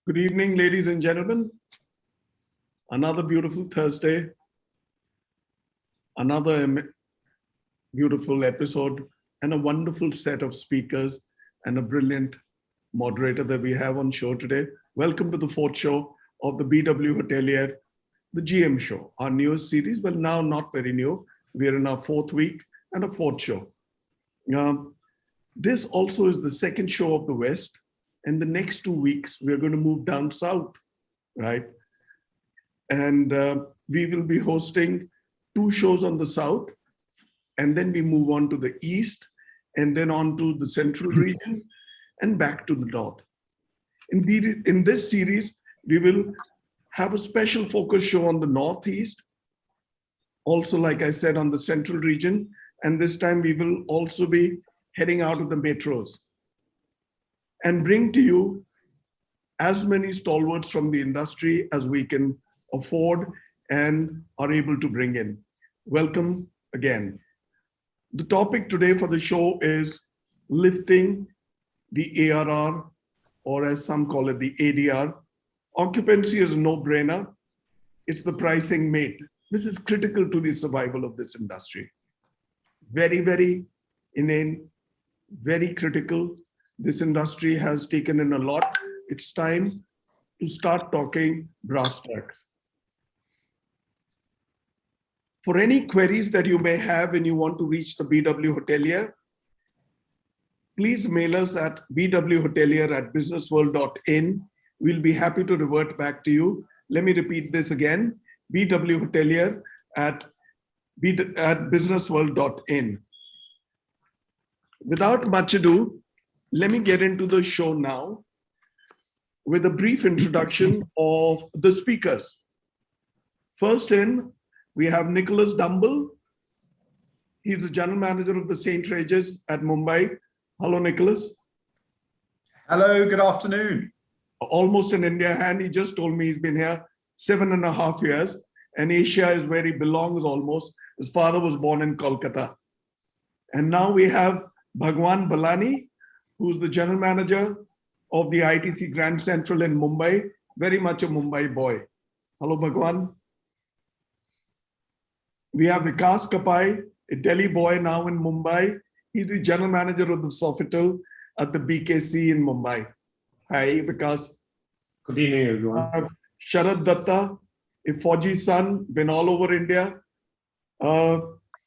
Good evening, ladies and gentlemen. Another beautiful Thursday, another beautiful episode, and a wonderful set of speakers and a brilliant moderator that we have on show today. Welcome to the fourth show of the BW Hotelier, the GM Show, our newest series, but now not very new. We are in our fourth week and a fourth show. This also is the second show of the West. And the next 2 weeks, we're going to move down south, right? And we will be hosting 2 shows on the south, and then we move on to the east, and then on to the central region, and back to the north. In this series, we will have a special focus show on the northeast, also, like I said, on the central region, and this time we will also be heading out of the metros and bring to you as many stalwarts from the industry as we can afford and are able to bring in. Welcome again. The topic today for the show is lifting the ARR, or as some call it, the ADR. Occupancy is a no-brainer. It's the pricing mate. This is critical to the survival of this industry. Very, very inane, very critical. This industry has taken in a lot. It's time to start talking brass tacks. For any queries that you may have when you want to reach the BW Hotelier, please mail us at bwhotelier@businessworld.in. We'll be happy to revert back to you. Let me repeat this again, bwhotelier@businessworld.in. Without much ado, let me get into the show now with a brief introduction of the speakers. First in, we have Nicholas Dumbell. He's the general manager of the St. Regis at Mumbai. Hello, Nicholas. Hello, good afternoon. Almost an India hand. He just told me he's been here 7.5 years, and Asia is where he belongs almost. His father was born in Kolkata. And now we have Bhagwan Balani, who's the general manager of the ITC Grand Central in Mumbai, very much a Mumbai boy. Hello, Bhagwan. We have Vikas Kapai, a Delhi boy now in Mumbai. He's the general manager of the Sofitel at the BKC in Mumbai. Hi, Vikas. Good evening, everyone. Sharad Dutta, a Fauji son, been all over India.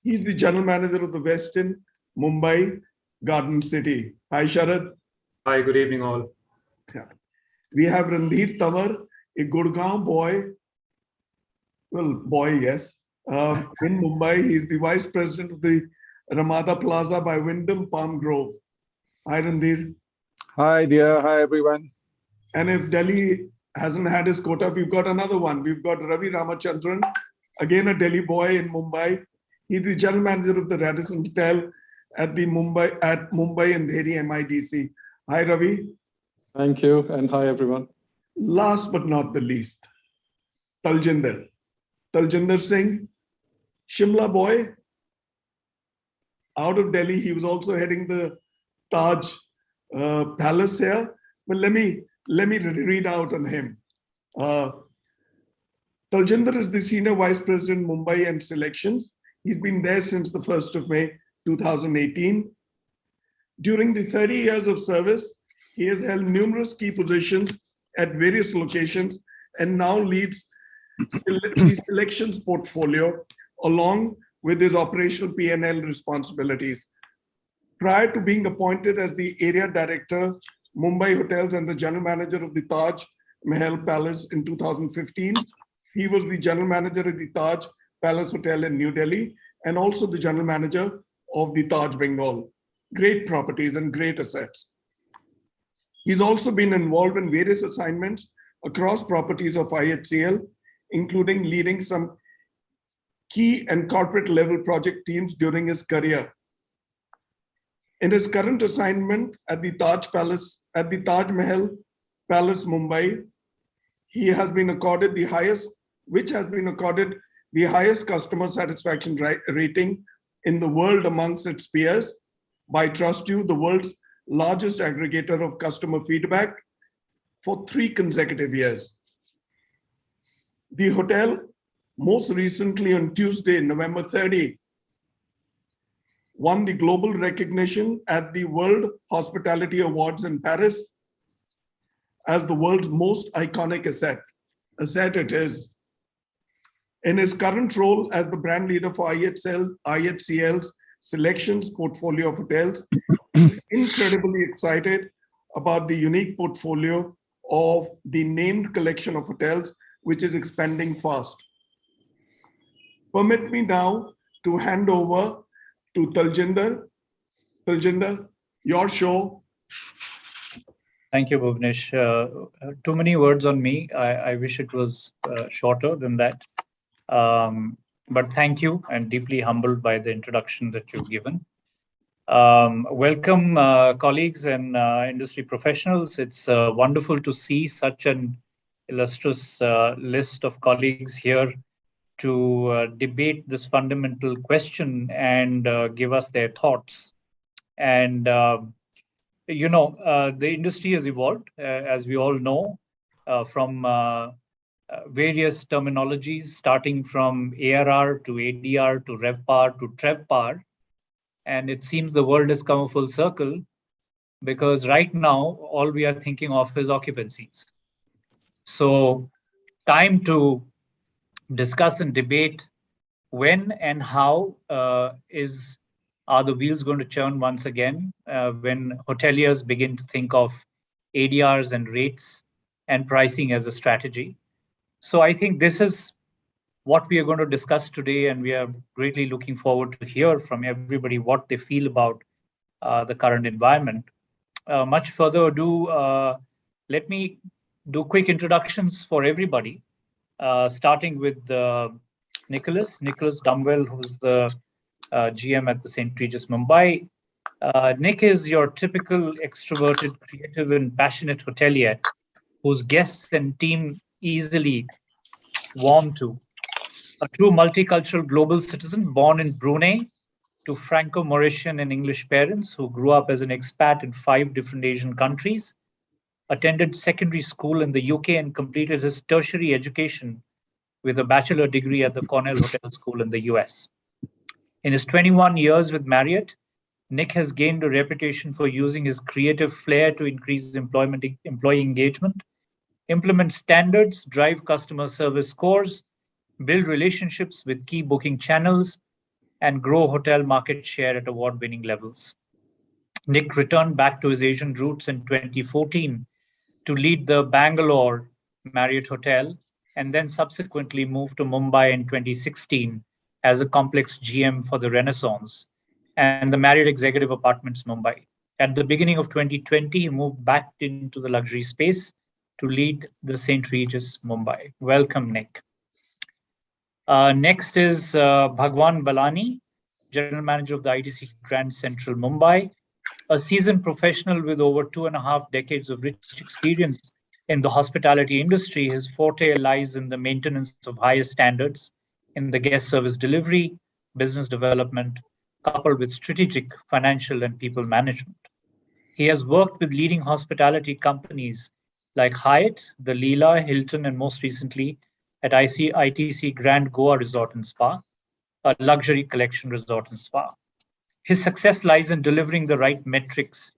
He's the general manager of the Westin, Mumbai, Garden City. Hi, Sharad. Hi, good evening, all. Yeah. We have Randhir, a Gurgaon boy. Well, boy, yes. In Mumbai, he's the vice president of the Ramada Plaza by Wyndham Palm Grove. Hi, Randhir. Hi, dear. Hi, everyone. And if Delhi hasn't had his quota, we've got another one. We've got Ravi Ramachandran, again a Delhi boy in Mumbai. He's the general manager of the Radisson Hotel at Mumbai Andheri MIDC. Hi, Ravi. Thank you, and hi, everyone. Last but not the least, Taljinder Singh, Shimla boy, out of Delhi. He was also heading the Taj Palace here. But let me read out on him. Taljinder is the senior vice president Mumbai and SeleQtions. He's been there since the 1st of May 2018. During the 30 years of service, he has held numerous key positions at various locations and now leads the SeleQtions portfolio along with his operational P&L responsibilities. Prior to being appointed as the area director, Mumbai Hotels, and the general manager of the Taj Mahal Palace in 2015, he was the general manager of the Taj Palace Hotel in New Delhi and also the general manager of the Taj Bengal. Great properties and great assets. He's also been involved in various assignments across properties of IHCL, including leading some key and corporate level project teams during his career. In his current assignment at the Taj Mahal Palace, Mumbai, he has been accorded the highest customer satisfaction rating in the world amongst its peers by TrustYou, the world's largest aggregator of customer feedback, for 3 consecutive years. The hotel, most recently on Tuesday, November 30, won the global recognition at the World Hospitality Awards in Paris as the world's most iconic asset it is. In his current role as the brand leader for IHCL's SeleQtions portfolio of hotels, he's incredibly excited about the unique portfolio of the named collection of hotels, which is expanding fast. Permit me now to hand over to Taljinder. Taljinder, your show. Thank you, Bhuvanesh. Too many words on me. I wish it was shorter than that. But thank you, and deeply humbled by the introduction that you've given. Welcome, colleagues and industry professionals. It's wonderful to see such an illustrious list of colleagues here to debate this fundamental question and give us their thoughts. And the industry has evolved, as we all know, from various terminologies, starting from ARR to ADR to RevPAR to TrevPAR. And it seems the world has come a full circle, because right now, all we are thinking of is occupancies. So time to discuss and debate when and how are the wheels going to churn once again when hoteliers begin to think of ADRs and rates and pricing as a strategy. So I think this is what we are going to discuss today, and we are greatly looking forward to hear from everybody what they feel about the current environment. Much further ado, let me do quick introductions for everybody, starting with Nicholas Dumbell, who's the GM at the St. Regis Mumbai. Nick is your typical extroverted, creative, and passionate hotelier whose guests and team easily warm to. A true multicultural global citizen born in Brunei to Franco-Mauritian and English parents who grew up as an expat in 5 different Asian countries, attended secondary school in the UK and completed his tertiary education with a bachelor degree at the Cornell Hotel School in the US. In his 21 years with Marriott, Nick has gained a reputation for using his creative flair to increase employee engagement, implement standards, drive customer service scores, build relationships with key booking channels, and grow hotel market share at award-winning levels. Nick returned back to his Asian roots in 2014 to lead the Bangalore Marriott Hotel, and then subsequently moved to Mumbai in 2016 as a complex GM for the Renaissance and the Marriott Executive Apartments Mumbai. At the beginning of 2020, he moved back into the luxury space to lead the St. Regis Mumbai. Welcome, Nick. Next is Bhagwan Balani, General Manager of the ITC Grand Central Mumbai, a seasoned professional with over 2.5 decades of rich experience in the hospitality industry. His forte lies in the maintenance of higher standards in the guest service delivery, business development, coupled with strategic, financial, and people management. He has worked with leading hospitality companies like Hyatt, the Leela, Hilton, and most recently at ITC Grand Goa Resort and Spa, a luxury collection resort and spa. His success lies in delivering the right metrics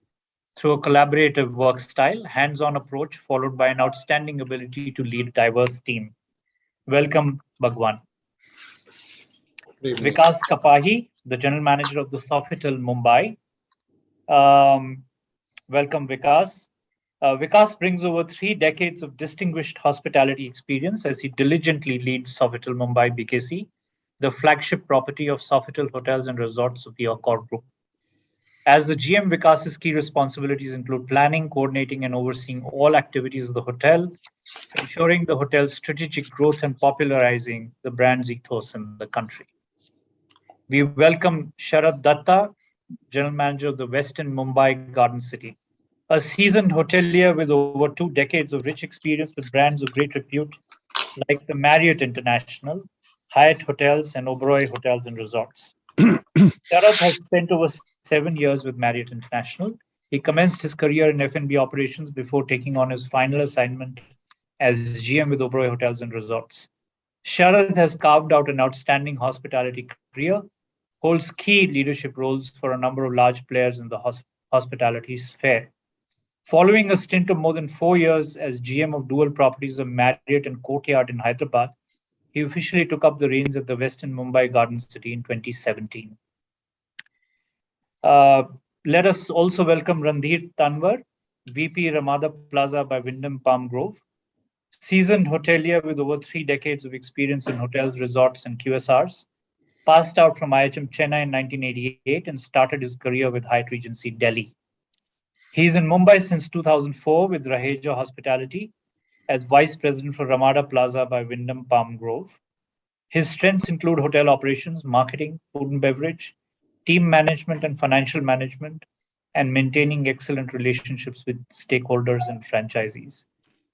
through a collaborative work style, hands-on approach, followed by an outstanding ability to lead a diverse team. Welcome, Bhagwan. Vikas Kapai, the General Manager of the Sofitel Mumbai. Welcome, Vikas. Vikas brings over 3 decades of distinguished hospitality experience as he diligently leads Sofitel Mumbai BKC, the flagship property of Sofitel Hotels and Resorts of the Accor Group. As the GM, Vikas's key responsibilities include planning, coordinating, and overseeing all activities of the hotel, ensuring the hotel's strategic growth and popularizing the brand's ethos in the country. We welcome Sharad Dutta, General Manager of the Westin Mumbai Garden City, a seasoned hotelier with over 2 decades of rich experience with brands of great repute like the Marriott International, Hyatt Hotels, and Oberoi Hotels and Resorts. Sharad has spent over 7 years with Marriott International He commenced his career in F&B operations before taking on his final assignment as GM with Oberoi Hotels and Resorts. Sharad has carved out an outstanding hospitality career, holds key leadership roles for a number of large players in the hospitality sphere. Following a stint of more than 4 years as GM of dual properties of Marriott and Courtyard in Hyderabad, he officially took up the reins at the Westin Mumbai Garden City in 2017. Let us also welcome Randhir Tanwar, VP Ramada Plaza by Wyndham Palm Grove, seasoned hotelier with over 3 decades of experience in hotels, resorts, and QSRs, passed out from IHM Chennai in 1988 and started his career with Hyatt Regency Delhi. He's in Mumbai since 2004 with Raheja Hospitality as Vice President for Ramada Plaza by Wyndham Palm Grove. His strengths include hotel operations, marketing, food and beverage, team management and financial management, and maintaining excellent relationships with stakeholders and franchisees.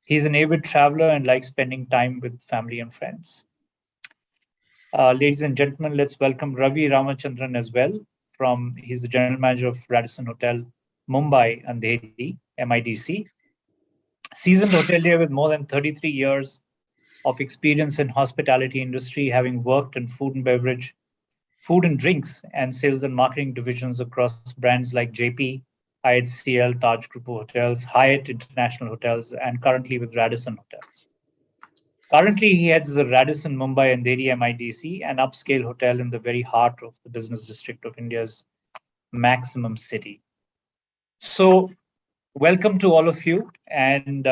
He's an avid traveler and likes spending time with family and friends. Ladies and gentlemen, let's welcome Ravi Ramachandran as well. He's the General Manager of Radisson Hotel, Mumbai, Andheri, MIDC. Seasoned hotelier with more than 33 years of experience in hospitality industry, having worked in food and beverage, food and drinks, and sales and marketing divisions across brands like JP, IHCL, Taj Group of Hotels, Hyatt International Hotels, and currently with Radisson Hotels. Currently, he heads the Radisson Mumbai Andheri MIDC, an upscale hotel in the very heart of the business district of India's maximum city. So, welcome to all of you, and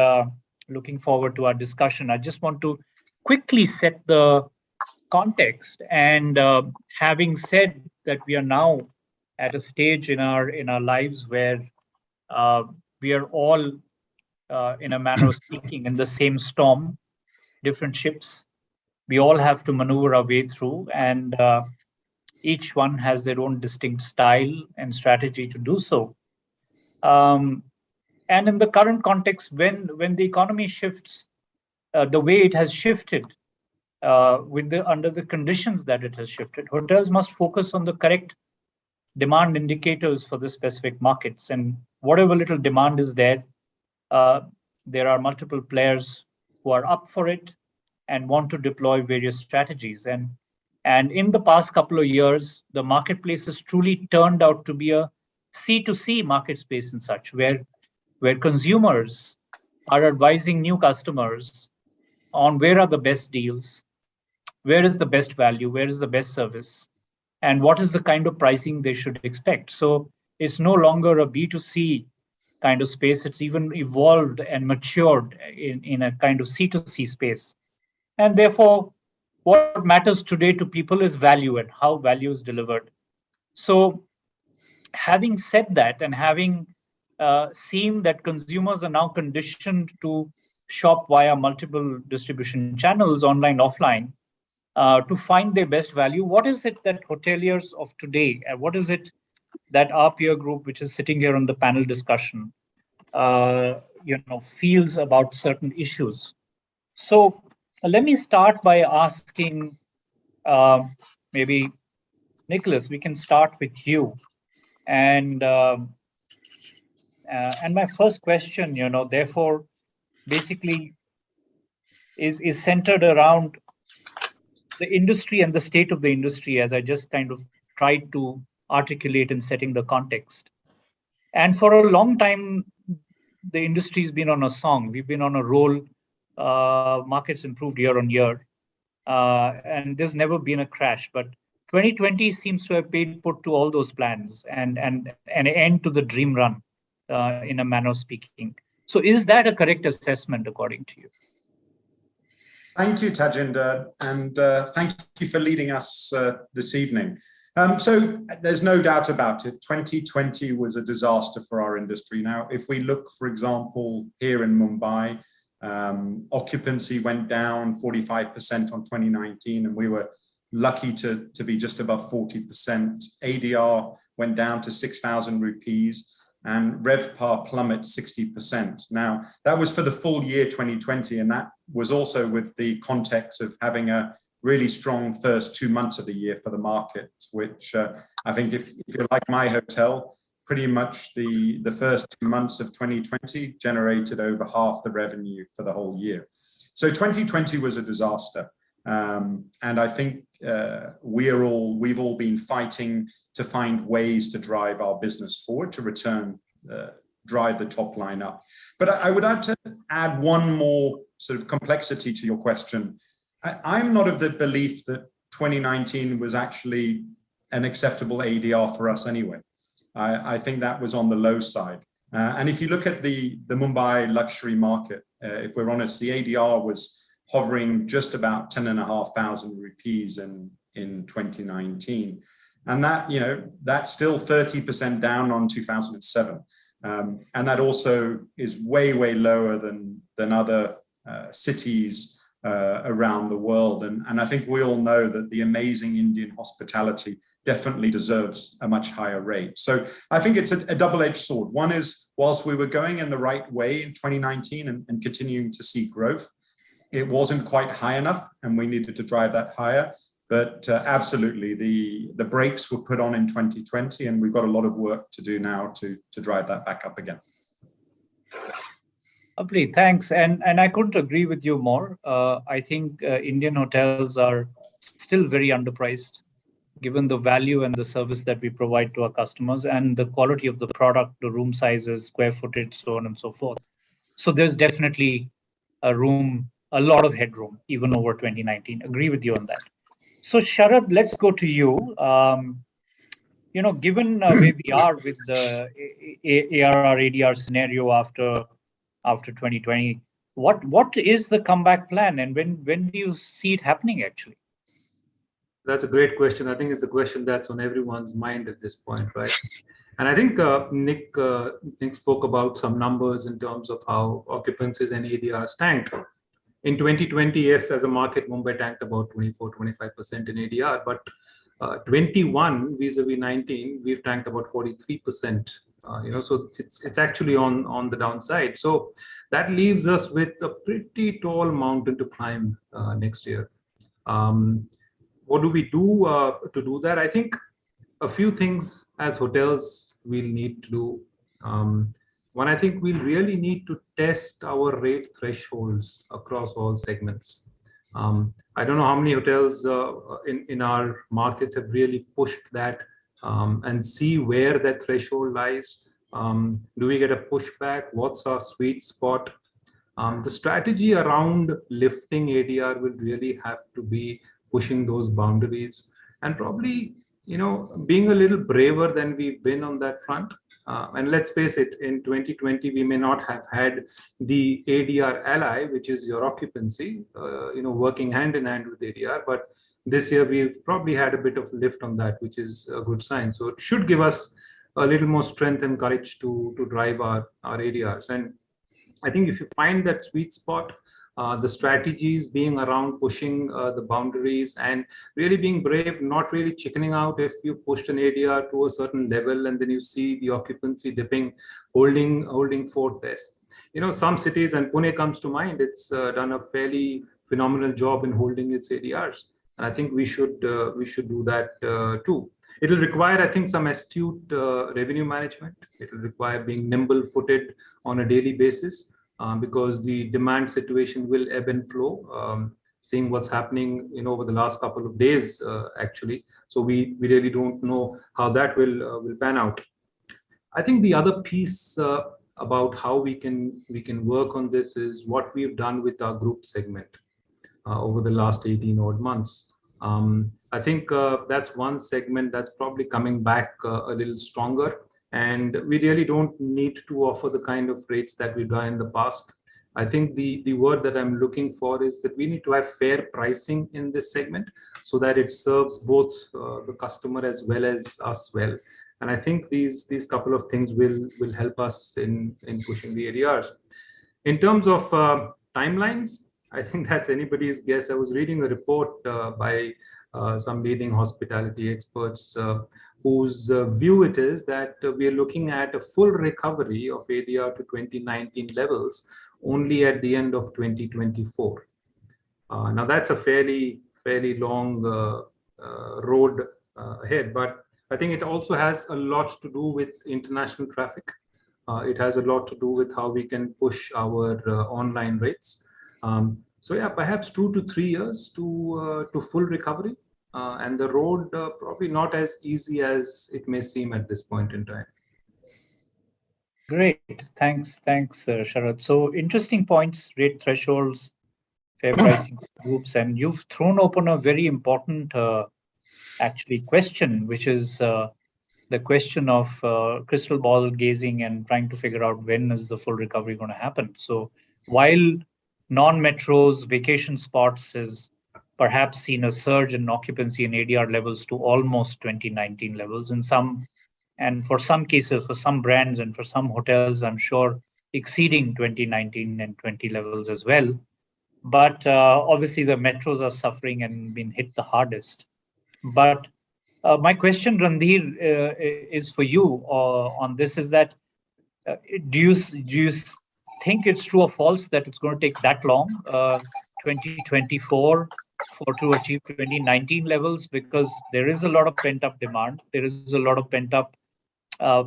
looking forward to our discussion. I just want to quickly set the context, and having said that we are now at a stage in our lives where we are all, in a manner of speaking, in the same storm, different ships. We all have to maneuver our way through, and each one has their own distinct style and strategy to do so. And in the current context, when the economy shifts the way it has shifted, under the conditions that it has shifted, hotels must focus on the correct demand indicators for the specific markets. And whatever little demand is there are multiple players who are up for it and want to deploy various strategies. And in the past couple of years, the marketplace has truly turned out to be a C2C market space and such, where consumers are advising new customers on where are the best deals, where is the best value, where is the best service, and what is the kind of pricing they should expect. So it's no longer a B2C kind of space. It's even evolved and matured in a kind of C2C space. And therefore, what matters today to people is value and how value is delivered. So having said that, and having seen that consumers are now conditioned to shop via multiple distribution channels, online, offline, to find their best value, what is it that hoteliers of today, and what is it that our peer group, which is sitting here on the panel discussion, feels about certain issues? So let me start by asking, maybe Nicholas, we can start with you. And my first question, therefore, basically is centered around the industry and the state of the industry, as I just kind of tried to articulate in setting the context. And for a long time, the industry's been on a song. We've been on a roll. Markets improved year on year, and there's never been a crash. But 2020 seems to have paid put to all those plans and an end to the dream run, in a manner of speaking. So is that a correct assessment according to you? Thank you, Taljinder, and thank you for leading us this evening. So there's no doubt about it. 2020 was a disaster for our industry. Now, if we look, for example, here in Mumbai, occupancy went down 45% on 2019, and we were lucky to be just above 40%. ADR went down to 6,000 rupees, and RevPAR plummet 60%. Now, that was for the full year 2020, and that was also with the context of having a really strong first 2 months of the year for the market, which I think if you're like my hotel, pretty much the first 2 months of 2020 generated over half the revenue for the whole year. So 2020 was a disaster. And I think we've all been fighting to find ways to drive our business forward, to drive the top line up. But I would like to add one more sort of complexity to your question. I'm not of the belief that 2019 was actually an acceptable ADR for us anyway. I think that was on the low side. And if you look at the Mumbai luxury market, if we're honest, the ADR was hovering just about 10,500 rupees in 2019. And that, that's still 30% down on 2007. And that also is way, way lower than other cities around the world. And I think we all know that the amazing Indian hospitality definitely deserves a much higher rate. So I think it's a double-edged sword. One is, whilst we were going in the right way in 2019 and continuing to see growth, it wasn't quite high enough and we needed to drive that higher. But absolutely, the brakes were put on in 2020 and we've got a lot of work to do now to drive that back up again. Lovely, thanks. And I couldn't agree with you more. I think Indian hotels are still very underpriced, given the value and the service that we provide to our customers and the quality of the product, the room sizes, square footage, so on and so forth. So there's definitely a lot of headroom, even over 2019. Agree with you on that. So Sharad, let's go to you. Given where we are with the ARR, ADR scenario after 2020, what is the comeback plan and when do you see it happening actually? That's a great question. I think it's the question that's on everyone's mind at this point, right? And I think Nick spoke about some numbers in terms of how occupancies and ADRs tanked. In 2020, yes, as a market, Mumbai tanked about 24-25% in ADR, but 21 vis-a-vis 19, we've tanked about 43%. So it's actually on the downside. So that leaves us with a pretty tall mountain to climb next year. What do we do to do that? I think a few things as hotels we'll need to do. One, I think we'll really need to test our rate thresholds across all segments. I don't know how many hotels in our market have really pushed that and see where that threshold lies. Do we get a pushback? What's our sweet spot? The strategy around lifting ADR will really have to be pushing those boundaries and probably, being a little braver than we've been on that front. And let's face it, in 2020, we may not have had the ADR ally, which is your occupancy, working hand in hand with ADR. But this year, we've probably had a bit of lift on that, which is a good sign. So it should give us a little more strength and courage to drive our ADRs. And I think if you find that sweet spot, the strategies being around pushing the boundaries and really being brave, not really chickening out if you pushed an ADR to a certain level and then you see the occupancy dipping, holding forth there. Some cities, and Pune comes to mind, it's done a fairly phenomenal job in holding its ADRs. And I think we should do that too. It'll require, I think, some astute revenue management. It'll require being nimble-footed on a daily basis. Because the demand situation will ebb and flow, seeing what's happening over the last couple of days, actually. So we really don't know how that will pan out. I think the other piece about how we can work on this is what we've done with our group segment over the last 18 odd months. I think that's one segment that's probably coming back a little stronger. And we really don't need to offer the kind of rates that we've done in the past. I think the word that I'm looking for is that we need to have fair pricing in this segment so that it serves both the customer as well as us well. And I think these couple of things will help us in pushing the ADRs. In terms of timelines, I think that's anybody's guess. I was reading a report by some leading hospitality experts whose view it is that we are looking at a full recovery of ADR to 2019 levels only at the end of 2024. Now that's a fairly long road ahead, but I think it also has a lot to do with international traffic. It has a lot to do with how we can push our online rates. So yeah, perhaps 2 to 3 years to full recovery, and the road probably not as easy as it may seem at this point in time. Great, thanks, Sharad. So interesting points, rate thresholds, fair pricing groups, and you've thrown open a very important actually question, which is the question of crystal ball gazing and trying to figure out when is the full recovery going to happen. So while non-metros, vacation spots has perhaps seen a surge in occupancy and ADR levels to almost 2019 levels in some, and for some cases, for some brands and for some hotels, I'm sure exceeding 2019 and 20 levels as well. But obviously the metros are suffering and been hit the hardest. But my question, Randhir, is for you on this, is that do you think it's true or false that it's going to take that long, 2024, to achieve 2019 levels? Because there is a lot of pent-up demand. There is a lot of pent-up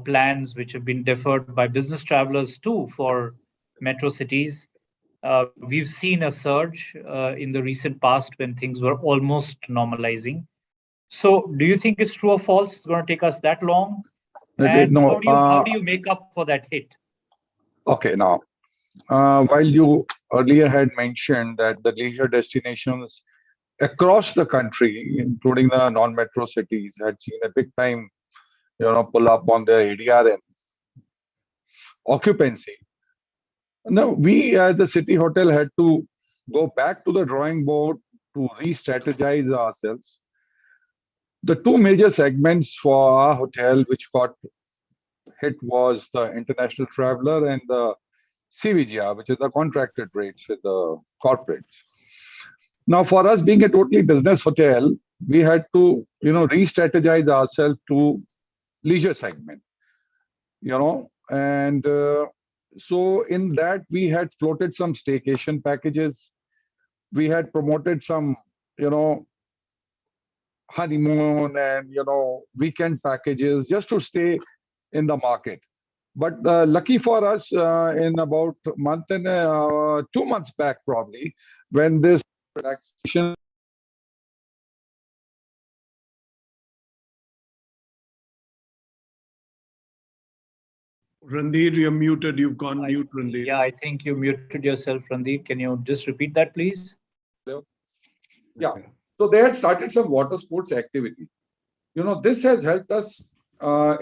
plans which have been deferred by business travelers too for metro cities. We've seen a surge in the recent past when things were almost normalizing. So do you think it's true or false? It's going to take us that long? And No, how do you make up for that hit? Okay, now, while you earlier had mentioned that the leisure destinations across the country, including the non-metro cities, had seen a big time, pull up on their ADR and occupancy. Now, we as the city hotel had to go back to the drawing board to re-strategize ourselves. The two major segments for our hotel which got hit was the international traveler and the CVGR, which is the contracted rates with the corporates. Now, for us being a totally business hotel, we had to, re-strategize ourselves to leisure segment, and so in that we had floated some staycation packages. We had promoted some, honeymoon and, weekend packages just to stay in the market. But lucky for us, in about a month and 2 months back, probably, when this relaxation. Randhir, you're muted. You've gone mute, Randhir. Yeah, I think you muted yourself, Randhir. Can you just repeat that, please? Yeah. So they had started some water sports activity. This has helped us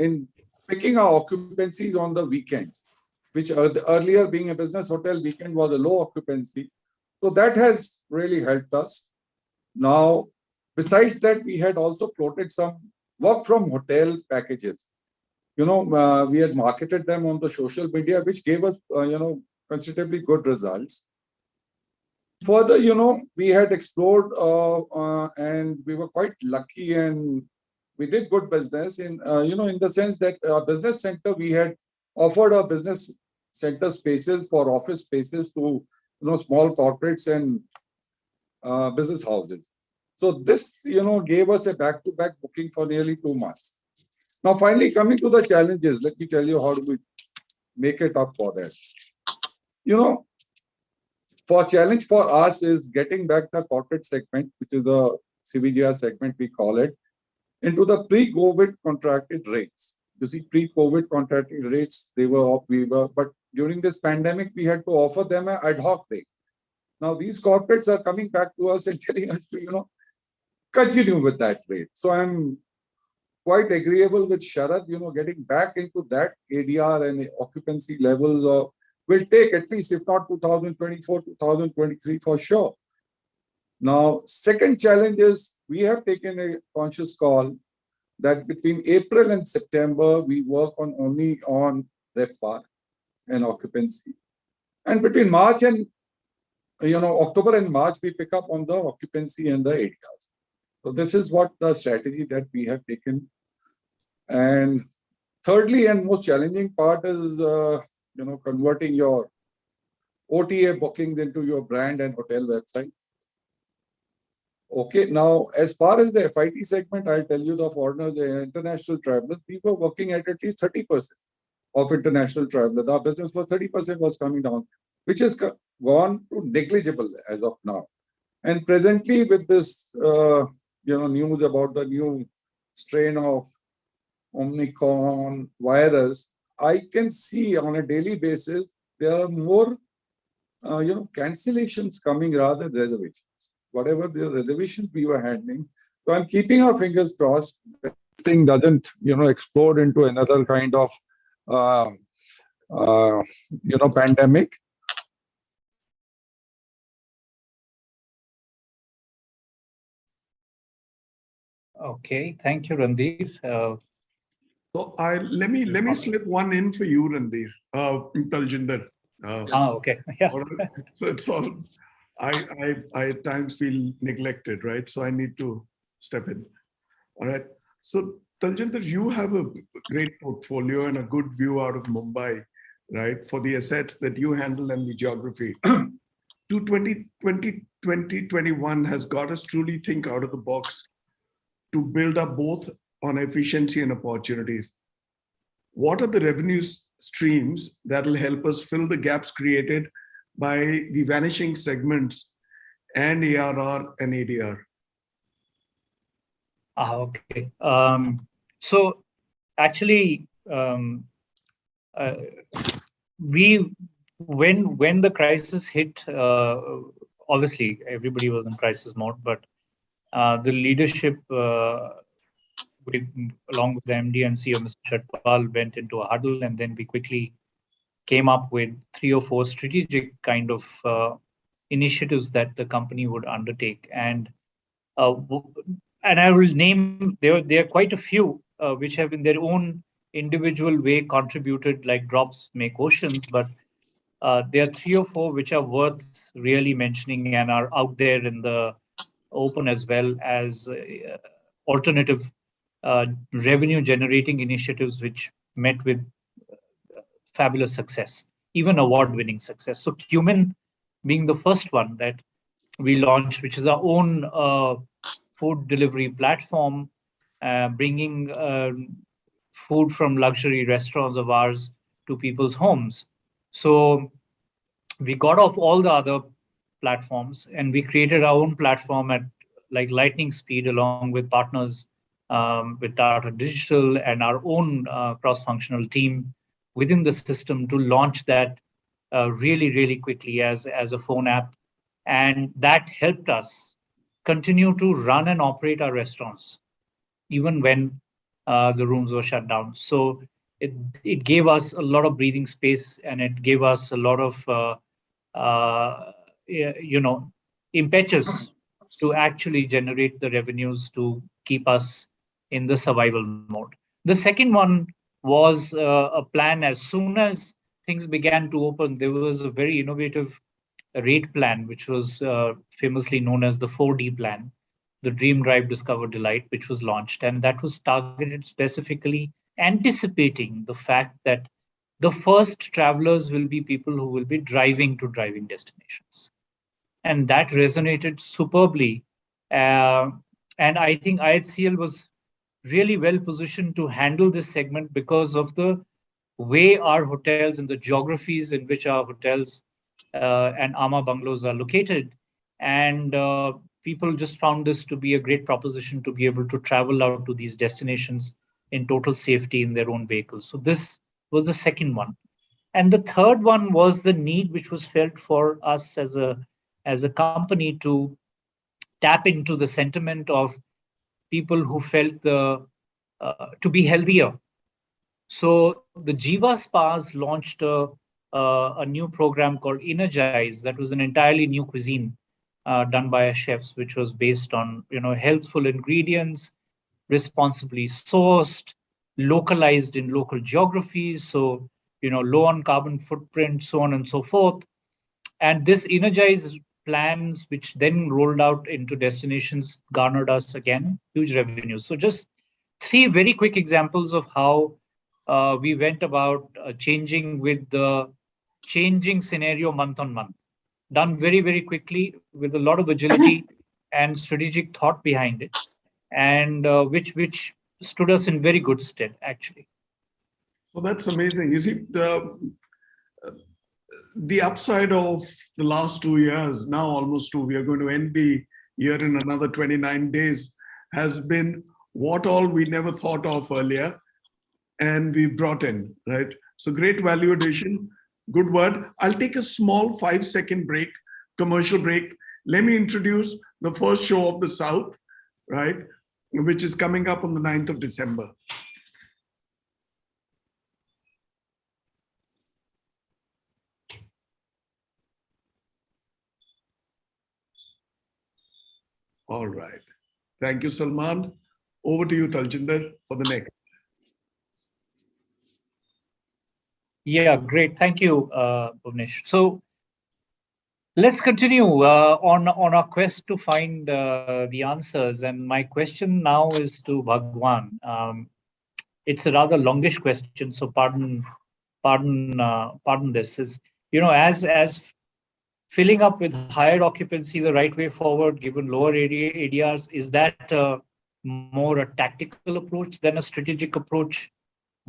in picking our occupancies on the weekends, which earlier being a business hotel, weekend was a low occupancy. So that has really helped us. Now, besides that, we had also floated some work from hotel packages. We had marketed them on the social media, which gave us, considerably good results. Further, we had explored and we were quite lucky and we did good business in, in the sense that our business center, we had offered our business center spaces for office spaces to, small corporates and business houses. So this, gave us a back-to-back booking for nearly 2 months. Now, finally, coming to the challenges, let me tell you how do we make it up for that. For challenge for us is getting back the corporate segment, which is the CVGR segment, we call it, into the pre-COVID contracted rates. You see, pre-COVID contracted rates, but during this pandemic, we had to offer them an ad hoc rate. Now, these corporates are coming back to us and telling us to, continue with that rate. So I'm quite agreeable with Sharad, getting back into that ADR and occupancy levels will take at least, if not 2024, 2023 for sure. Now, second challenge is we have taken a conscious call that between April and September, we work only on RevPAR and occupancy. And between March and, October and March, we pick up on the occupancy and the ADRs. So this is what the strategy that we have taken. And thirdly, and most challenging part is, converting your OTA bookings into your brand and hotel website. Okay, now as far as the FIT segment, I'll tell you the foreigners, the international travelers, we were working at least 30% of international travelers. Our business for 30% was coming down, which has gone to negligible as of now. And presently with this, news about the new strain of Omicron virus, I can see on a daily basis, there are more, cancellations coming rather than reservations. Whatever the reservations we were handling. So I'm keeping our fingers crossed that This thing doesn't, explode into another kind of, pandemic. Okay, thank you, Randhir. So let me slip one in for you, Randhir, Taljinder. Okay, yeah. All right. So it's all, I at times feel neglected, right? So I need to step in. All right. So Taljinder, you have a great portfolio and a good view out of Mumbai, right? For the assets that you handle and the geography. 2021 has got us truly think out of the box to build up both on efficiency and opportunities. What are the revenue streams that will help us fill the gaps created by the vanishing segments and ARR and ADR? Okay. So actually, when the crisis hit, obviously everybody was in crisis mode, but the leadership, along with the MD and CEO, Mr. Sharad, went into a huddle, and then we quickly came up with 3 or 4 strategic kind of initiatives that the company would undertake. And I will name, there are quite a few which have in their own individual way contributed, like drops make oceans, but there are 3 or 4 which are worth really mentioning and are out there in the open as well as alternative revenue generating initiatives which met with fabulous success, even award-winning success. So Cumin being the first one that we launched, which is our own food delivery platform, bringing food from luxury restaurants of ours to people's homes. So we got off all the other platforms and we created our own platform at like lightning speed, along with partners with Tata Digital and our own cross-functional team within the system to launch that really, really quickly as a phone app. And that helped us continue to run and operate our restaurants, even when the rooms were shut down. So it gave us a lot of breathing space, and it gave us a lot of impetus to actually generate the revenues to keep us in the survival mode. The second one was a plan. As soon as things began to open, there was a very innovative rate plan, which was famously known as the 4D plan, the Dream, Drive, Discover, Delight, which was launched. And that was targeted specifically anticipating the fact that the first travelers will be people who will be driving to driving destinations. And that resonated superbly. And I think IHCL was really well positioned to handle this segment because of the way our hotels and the geographies in which our hotels and Ama bungalows are located. And people just found this to be a great proposition to be able to travel out to these destinations in total safety in their own vehicles. So this was the second one. And the third one was the need which was felt for us as a company to tap into the sentiment of people who felt to be healthier. So the Jiva Spas launched a new program called Energize. That was an entirely new cuisine done by our chefs, which was based on healthful ingredients, responsibly sourced, localized in local geographies. So low on carbon footprint, so on and so forth. And this Energize plans, which then rolled out into destinations, garnered us again huge revenues. So just 3 very quick examples of how we went about changing with the changing scenario month on month, done very, very quickly with a lot of agility and strategic thought behind it, and which stood us in very good stead, actually. So that's amazing. You see, the upside of the last 2 years, now almost two, we are going to end the year in another 29 days, has been what all we never thought of earlier, and we brought in, right? So great value addition, good word. I'll take a small 5-second break, commercial break. Let me introduce the first show of the South, right? Which is coming up on the 9th of December. All right. Thank you, Salman. Over to you, Taljinder, for the next. Yeah, great. Thank you, Bhuvanesh. So let's continue on our quest to find the answers. And my question now is to Bhagwan. It's a rather longish question, so pardon this. Is, as filling up with higher occupancy the right way forward, given lower ADRs, is that more a tactical approach than a strategic approach?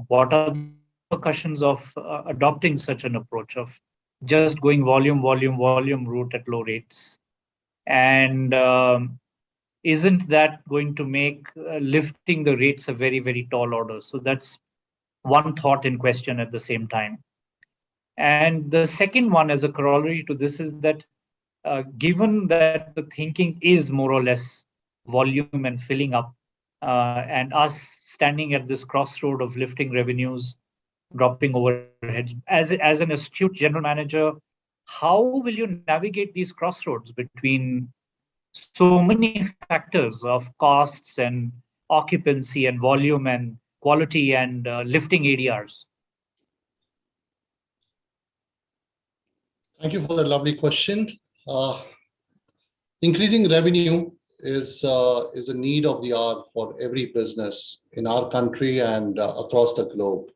What are the repercussions of adopting such an approach of just going volume route at low rates? And isn't that going to make lifting the rates a very, very tall order? So that's one thought in question at the same time. And the second one, as a corollary to this, is that given that the thinking is more or less volume and filling up, and us standing at this crossroad of lifting revenues, dropping overheads, as an astute general manager, how will you navigate these crossroads between so many factors of costs and occupancy and volume and quality and lifting ADRs? Thank you for that lovely question. Increasing revenue is a need of the hour for every business in our country and across the globe.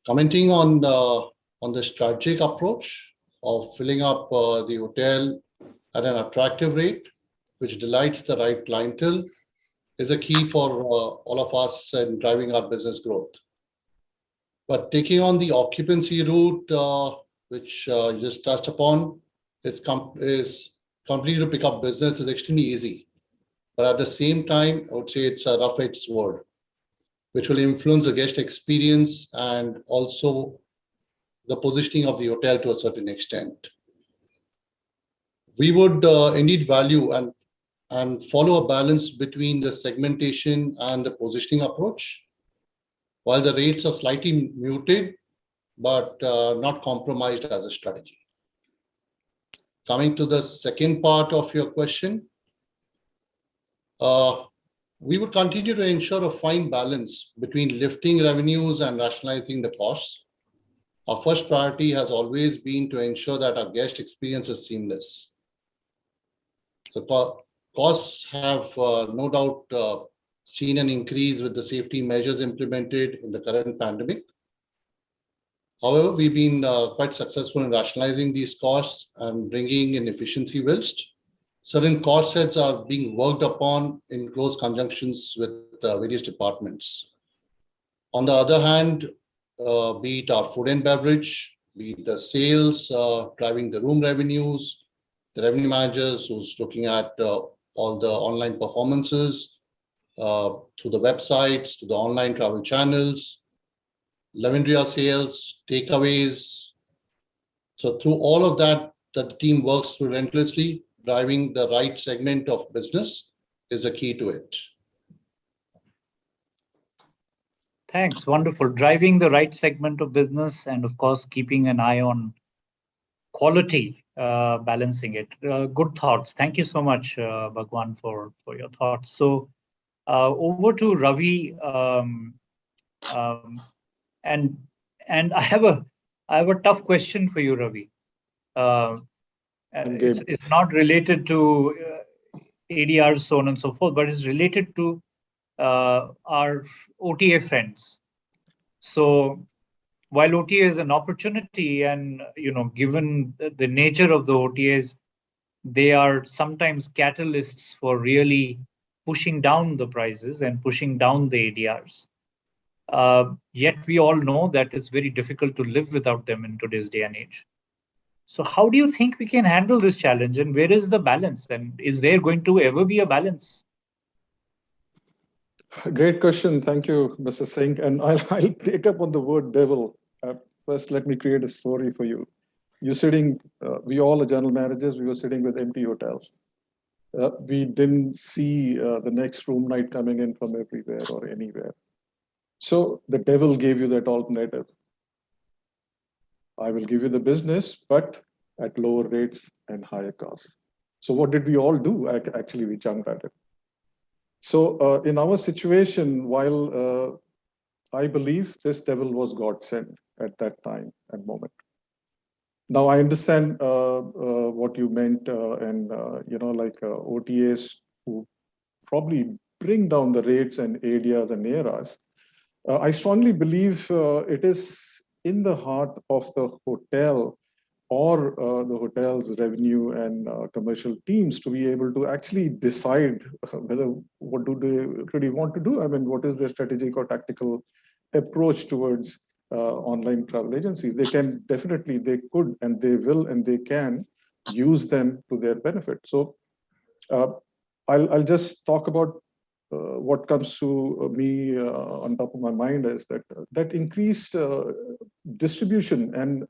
Commenting on the strategic approach of filling up the hotel at an attractive rate, which delights the right clientele, is a key for all of us in driving our business growth. But taking on the occupancy route, which you just touched upon, is completely to pick up business is extremely easy. But at the same time, I would say it's a rough-edged sword, which will influence the guest experience and also the positioning of the hotel to a certain extent. We would indeed value and follow a balance between the segmentation and the positioning approach. While the rates are slightly muted, but not compromised as a strategy. Coming to the second part of your question, we would continue to ensure a fine balance between lifting revenues and rationalizing the costs. Our first priority has always been to ensure that our guest experience is seamless. So costs have no doubt seen an increase with the safety measures implemented in the current pandemic. However, we've been quite successful in rationalizing these costs and bringing in efficiency whilst certain cost sets are being worked upon in close conjunctions with various departments. On the other hand, be it our food and beverage, be it the sales, driving the room revenues, the revenue managers who's looking at all the online performances, through the websites, to the online travel channels, Lavendria sales, takeaways. So through all of that, the team works relentlessly, driving the right segment of business is a key to it. Thanks, wonderful. Driving the right segment of business and of course, keeping an eye on quality, balancing it. Good thoughts. Thank you so much, Bhagwan, for your thoughts. So over to Ravi. And I have a tough question for you, Ravi. It's not related to ADR, so on and so forth, but it's related to our OTA friends. So while OTA is an opportunity, and given the nature of the OTAs, they are sometimes catalysts for really pushing down the prices and pushing down the ADRs. Yet we all know that it's very difficult to live without them in today's day and age. So how do you think we can handle this challenge, and where is the balance? And is there going to ever be a balance? Great question. Thank you, Mr. Singh. And I'll take up on the word devil. First, let me create a story for you. You're sitting, we all are general managers, we were sitting with empty hotels. We didn't see the next room night coming in from everywhere or anywhere. So the devil gave you that alternative. I will give you the business, but at lower rates and higher costs. So what did we all do? Actually, we jumped at it. So in our situation, while I believe this devil was God sent at that time and moment. Now I understand what you meant, and like OTAs who probably bring down the rates and ADRs and ARRs. I strongly believe it is in the heart of the hotel or the hotel's revenue and commercial teams to be able to actually decide whether what do they really want to do. I mean, what is their strategic or tactical approach towards online travel agencies? They can definitely, they could, and they will, and they can use them to their benefit. So I'll just talk about what comes to me on top of my mind is that increased distribution and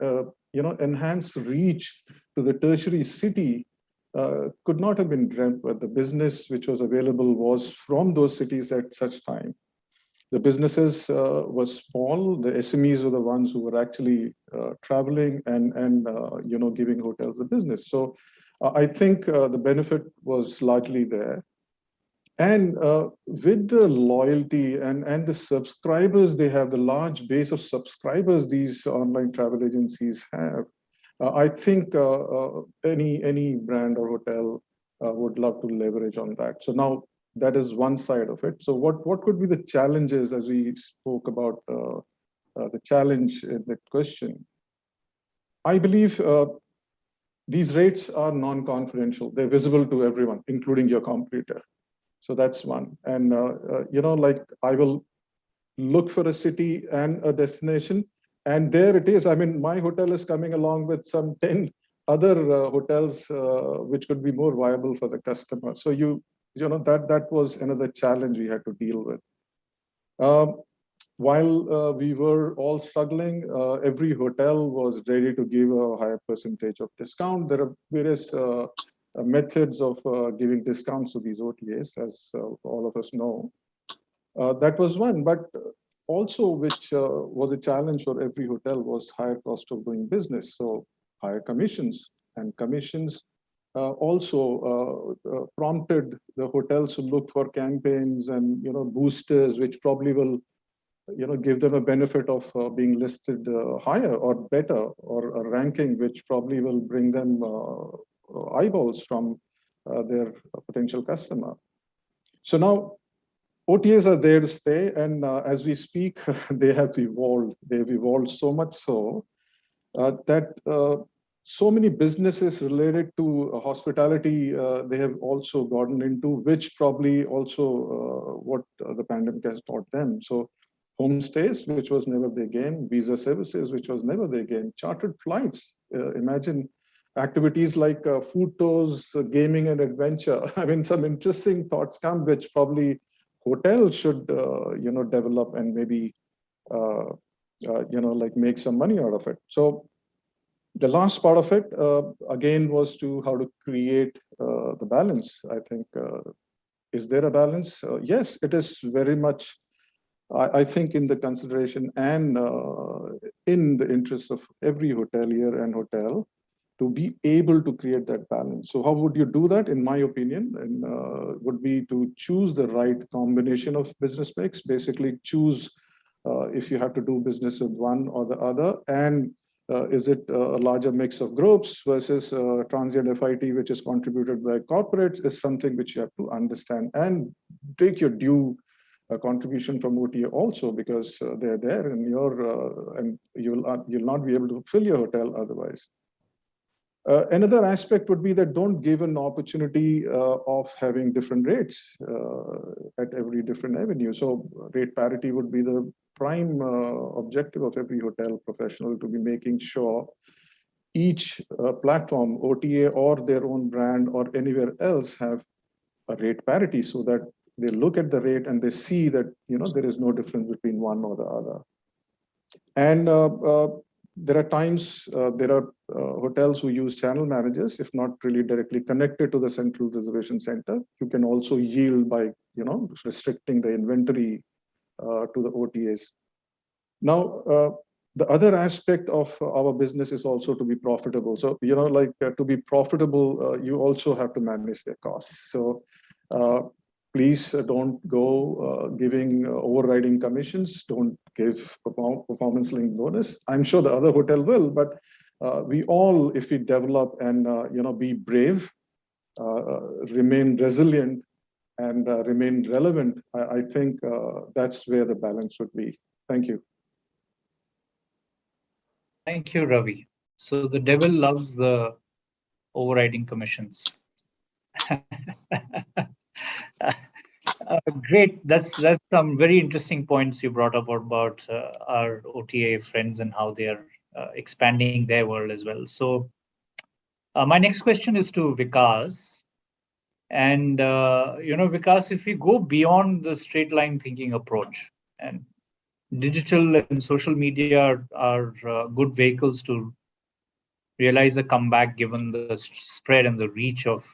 enhanced reach to the tertiary city could not have been dreamt, but the business which was available was from those cities at such time. The businesses were small. The SMEs were the ones who were actually traveling and giving hotels the business. So I think the benefit was largely there. And with the loyalty and the subscribers they have, the large base of subscribers these online travel agencies have, I think any brand or hotel would love to leverage on that. So now that is one side of it. So what could be the challenges, as we spoke about the challenge in that question? I believe these rates are non-confidential. They're visible to everyone, including your competitor. So that's one. And, like I will look for a city and a destination, and there it is. I mean, my hotel is coming along with some 10 other hotels, which could be more viable for the customer. So that was another challenge we had to deal with. While we were all struggling, every hotel was ready to give a higher percentage of discount. There are various methods of giving discounts to these OTAs, as all of us know. That was one, but also which was a challenge for every hotel was higher cost of doing business. So higher commissions, and commissions also prompted the hotels to look for campaigns and boosters, which probably will give them a benefit of being listed higher or better, or a ranking which probably will bring them eyeballs from their potential customer. So now OTAs are there to stay, and as we speak, they have evolved. They've evolved so much so that so many businesses related to hospitality they have also gotten into, which probably also what the pandemic has taught them. So homestays, which was never their game; visa services, which was never their game; chartered flights. Imagine activities like food tours, gaming and adventure. I mean, some interesting thoughts come, which probably hotels should, develop and maybe, make some money out of it. So the last part of it, again, was to how to create the balance. I think, is there a balance? Yes, it is very much, I think, in the consideration and in the interest of every hotelier and hotel to be able to create that balance. So how would you do that, in my opinion? And would be to choose the right combination of business mix, basically choose if you have to do business with one or the other, and is it a larger mix of groups versus transient FIT, which is contributed by corporates, is something which you have to understand and take your due contribution from OTA also, because they're there and you'll not be able to fill your hotel otherwise. Another aspect would be that don't give an opportunity of having different rates at every different avenue. So rate parity would be the prime objective of every hotel professional, to be making sure each platform, OTA or their own brand or anywhere else, have a rate parity, so that they look at the rate and they see that there is no difference between one or the other. And there are times there are hotels who use channel managers, if not really directly connected to the central reservation center. You can also yield by restricting the inventory to the OTAs. Now, the other aspect of our business is also to be profitable. So, to be profitable, you also have to manage their costs. So please don't go giving overriding commissions. Don't give performance-linked bonus. I'm sure the other hotel will, but we all, if we develop and be brave, remain resilient, and remain relevant, I think that's where the balance would be. Thank you. Thank you, Ravi. So the devil loves the overriding commissions. Great. That's some very interesting points you brought up about our OTA friends and how they are expanding their world as well. So my next question is to Vikas. And Vikas, if we go beyond the straight line thinking approach, and digital and social media are good vehicles to realize a comeback given the spread and the reach of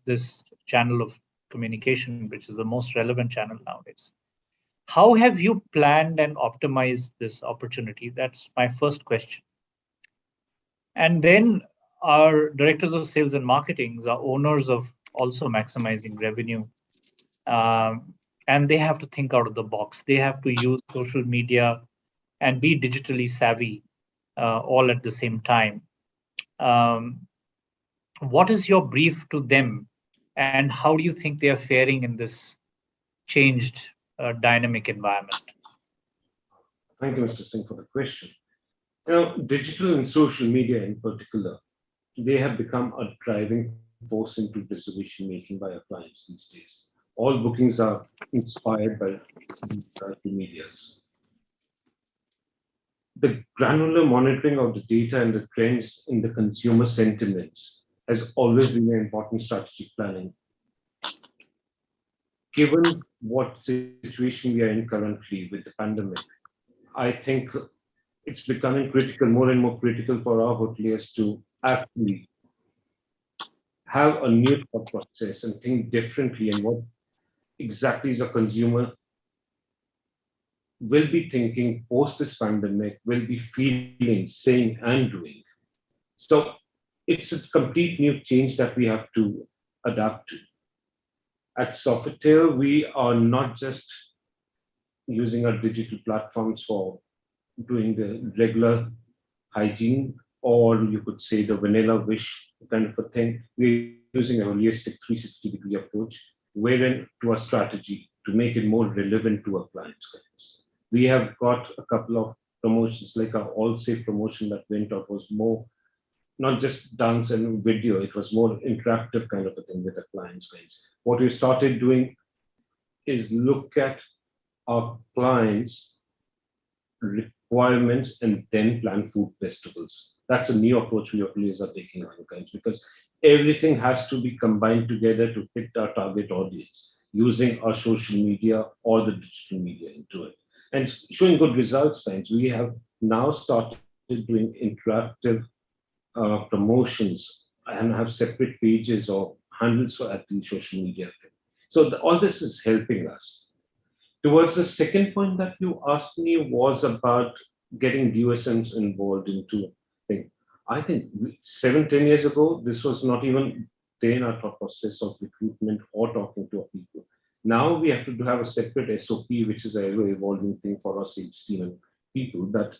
this channel of communication, which is the most relevant channel nowadays. How have you planned and optimized this opportunity? That's my first question. And then our directors of sales and marketing are owners of also maximizing revenue. And they have to think out of the box. They have to use social media and be digitally savvy all at the same time. What is your brief to them, and how do you think they are faring in this changed dynamic environment? Thank you, Mr. Singh, for the question. Digital and social media in particular, they have become a driving force into reservation making by our clients these days. All bookings are inspired by the medias. The granular monitoring of the data and the trends in the consumer sentiments has always been an important strategic planning. Given what situation we are in currently with the pandemic, I think it's becoming critical, more and more critical for our hoteliers to actually have a new thought process and think differently, and what exactly is a consumer will be thinking post this pandemic, will be feeling, saying, and doing. So it's a complete new change that we have to adapt to. At Sofitel, we are not just using our digital platforms for doing the regular hygiene, or you could say the vanilla wish kind of a thing. We're using a holistic 360-degree approach, wherein to our strategy to make it more relevant to our clients. We have got a couple of promotions, like our All Safe promotion that went off was more, not just dance and video, it was more interactive kind of a thing with the clients. What we started doing is look at our clients' requirements and then plan food festivals. That's a new approach we hoteliers are taking on, because everything has to be combined together to hit our target audience using our social media or the digital media into it. And showing good results. We have now started doing interactive promotions and have separate pages or handles for at the social media thing. So all this is helping us. Towards the second point that you asked me was about getting DSMs involved into thing. I think 7-10 years ago, this was not even there in our thought process of recruitment or talking to our people. Now we have to have a separate SOP, which is a ever-evolving thing for our sales team and people, that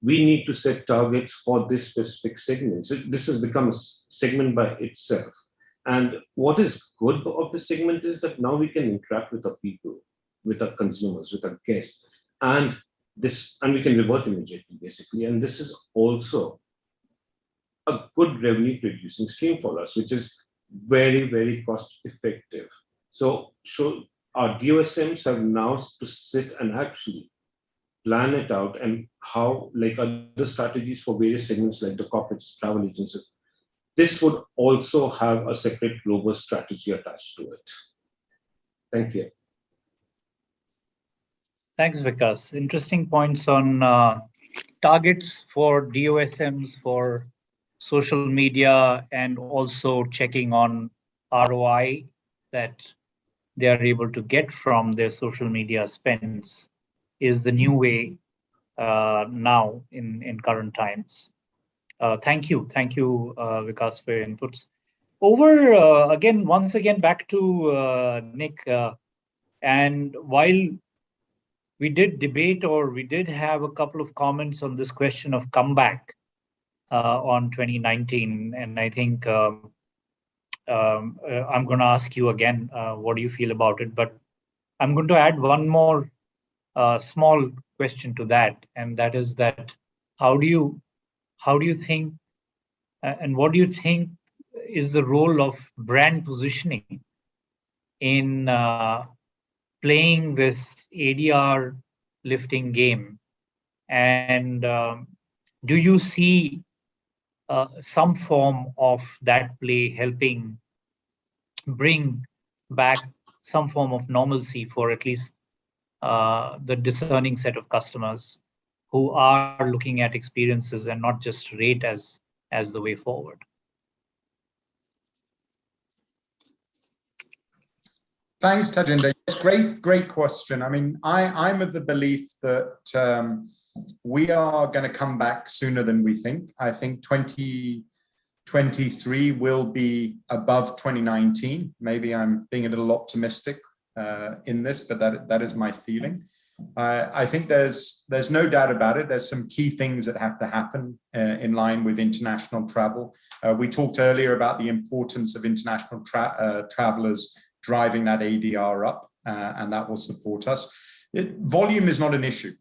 we need to set targets for this specific segment. So this has become a segment by itself. And what is good of the segment is that now we can interact with our people, with our consumers, with our guests, and we can revert immediately, basically. And this is also a good revenue producing stream for us, which is very, very cost effective. So our DOSMs have now to sit and actually plan it out, and how, like other strategies for various segments like the corporates, travel agencies, this would also have a separate global strategy attached to it. Thank you. Thanks, Vikas. Interesting points on targets for DOSMs for social media, and also checking on ROI that they are able to get from their social media spends is the new way now in current times. Thank you, Vikas, for your inputs. Once again, back to Nick. And while we did debate, or we did have a couple of comments on this question of comeback on 2019, and I think I'm going to ask you again, what do you feel about it? But I'm going to add one more small question to that, and that is that how do you think, and what do you think is the role of brand positioning in playing this ADR lifting game? And do you see some form of that play helping bring back some form of normalcy for at least the discerning set of customers who are looking at experiences and not just rate as the way forward? Thanks, Taljinder. Yes, great question. I mean, I'm of the belief that we are going to come back sooner than we think. I think 2023 will be above 2019. Maybe I'm being a little optimistic in this, but that is my feeling. I think there's no doubt about it. There's some key things that have to happen in line with international travel. We talked earlier about the importance of international travelers driving that ADR up, and that will support us. Volume is not an issue.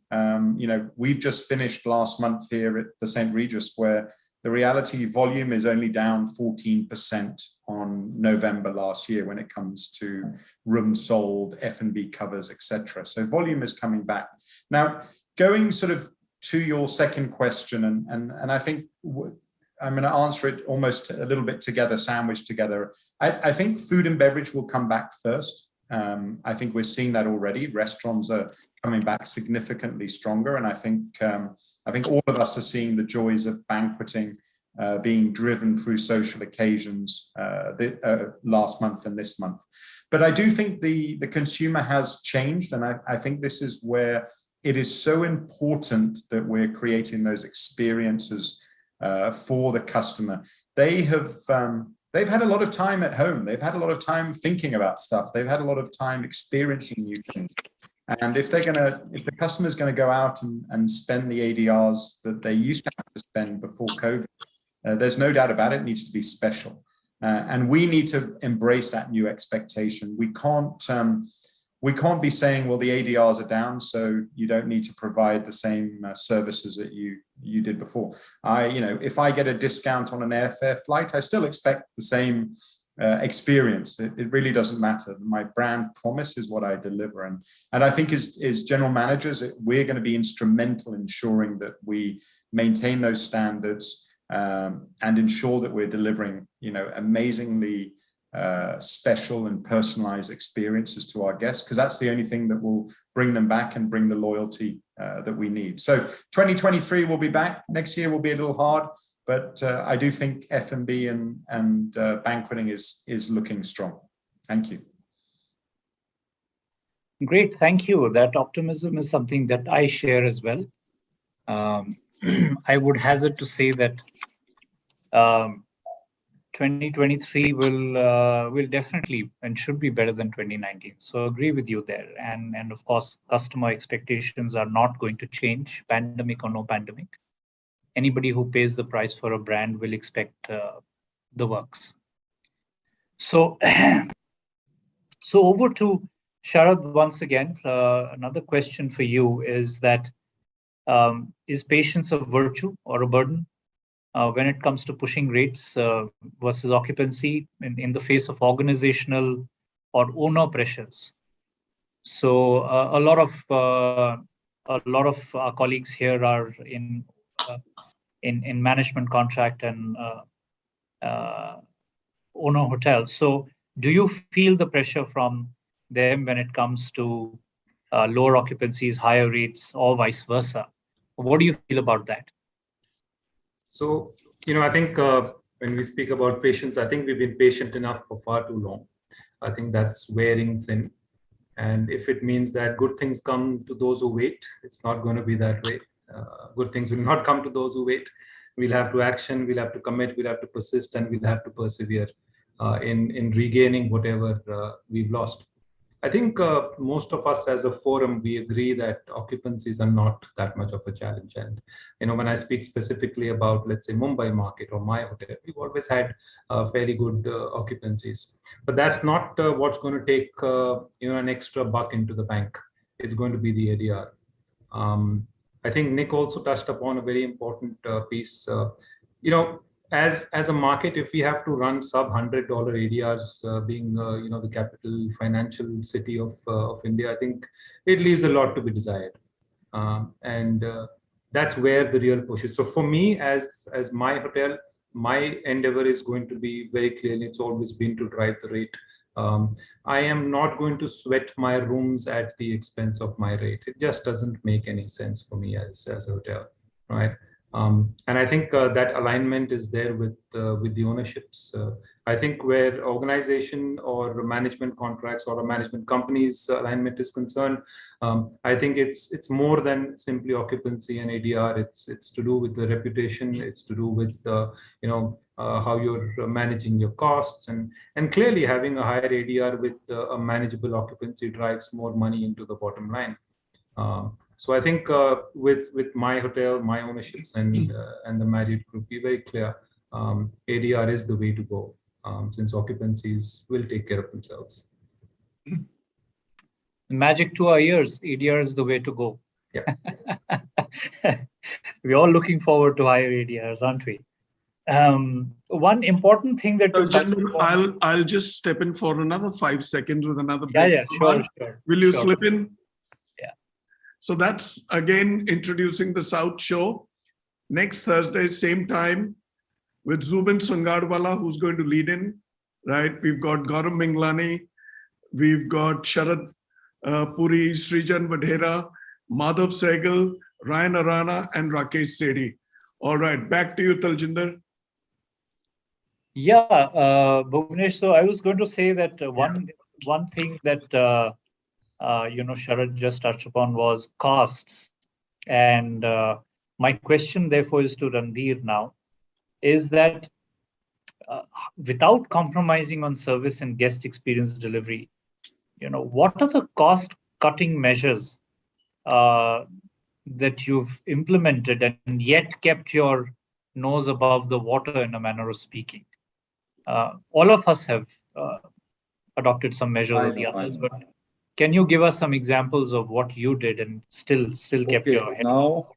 We've just finished last month here at the St. Regis, where the reality volume is only down 14% on November last year when it comes to rooms sold, F&B covers, etc. So volume is coming back. Now, going sort of to your second question, and I think I'm going to answer it almost a little bit together, sandwiched together. I think food and beverage will come back first. I think we're seeing that already. Restaurants are coming back significantly stronger, and I think all of us are seeing the joys of banqueting being driven through social occasions last month and this month. But I do think the consumer has changed, and I think this is where it is so important that we're creating those experiences for the customer. They've had a lot of time at home. They've had a lot of time thinking about stuff. They've had a lot of time experiencing new things. And if the customer's going to go out and spend the ADRs that they used to have to spend before COVID, there's no doubt about it, it needs to be special. And we need to embrace that new expectation. We can't be saying, well, the ADRs are down, so you don't need to provide the same services that you did before. If I get a discount on an airfare flight, I still expect the same experience. It really doesn't matter. My brand promise is what I deliver. And I think as general managers, we're going to be instrumental in ensuring that we maintain those standards and ensure that we're delivering, amazingly special and personalized experiences to our guests, because that's the only thing that will bring them back and bring the loyalty that we need. So 2023 will be back. Next year will be a little hard, but I do think F&B and banqueting is looking strong. Thank you. Great, thank you. That optimism is something that I share as well. I would hazard to say that 2023 will definitely and should be better than 2019. So agree with you there. And of course, customer expectations are not going to change, pandemic or no pandemic. Anybody who pays the price for a brand will expect the works. So, so over to Sharad once again. Another question for you is that, is patience a virtue or a burden? when it comes to pushing rates versus occupancy in the face of organizational or owner pressures. So a lot of our colleagues here are in management contract and owner hotels. So do you feel the pressure from them when it comes to lower occupancies, higher rates, or vice versa? What do you feel about that? So, I think when we speak about patience, I think we've been patient enough for far too long. I think that's wearing thin. And if it means that good things come to those who wait, it's not going to be that way. Good things will not come to those who wait. We'll have to action, we'll have to commit, we'll have to persist, and we'll have to persevere in regaining whatever we've lost. I think most of us as a forum, we agree that occupancies are not that much of a challenge. And, when I speak specifically about, let's say, Mumbai market or my hotel, we've always had fairly good occupancies. But that's not what's going to take, an extra buck into the bank. It's going to be the ADR. I think Nick also touched upon a very important piece. As a market, if we have to run sub $100 ADRs, being the capital financial city of India, I think it leaves a lot to be desired, and that's where the real push is. So for me, as my hotel, my endeavor is going to be very clearly, it's always been to drive the rate. I am not going to sweat my rooms at the expense of my rate. It just doesn't make any sense for me as a hotel, right? And I think that alignment is there with the ownerships. I think where organization or management contracts or a management company's alignment is concerned, I think it's more than simply occupancy and ADR. It's to do with the reputation. It's to do with how you're managing your costs, and clearly having a higher ADR with a manageable occupancy drives more money into the bottom line. So I think with my hotel, my ownerships, and the Marriott Group, be very clear, ADR is the way to go, since occupancies will take care of themselves. Magic to our ears, ADR is the way to go. Yeah. We're all looking forward to higher ADRs, aren't we? One important thing that I'll just step in for another 5 seconds with another. Yeah, sure. Will you slip in? Yeah. So that's again introducing the South Show next Thursday, same time, with Zubin Sangarwala, who's going to lead in. Right, we've got Gautam Minglani, we've got Sharad Puri, Srijan Vadhera, Madhav Sehgal, Ryan Arana, and Rakesh Sedi. All right, back to you, Taljinder. Yeah, Bhuvanesh, so I was going to say that one thing that Sharad just touched upon was costs, and my question therefore is to Randhir now, is that without compromising on service and guest experience delivery, what are the cost-cutting measures that you've implemented and yet kept your nose above the water, in a manner of speaking? All of us have adopted some measures or the others, but can you give us some examples of what you did and still kept your head? Now,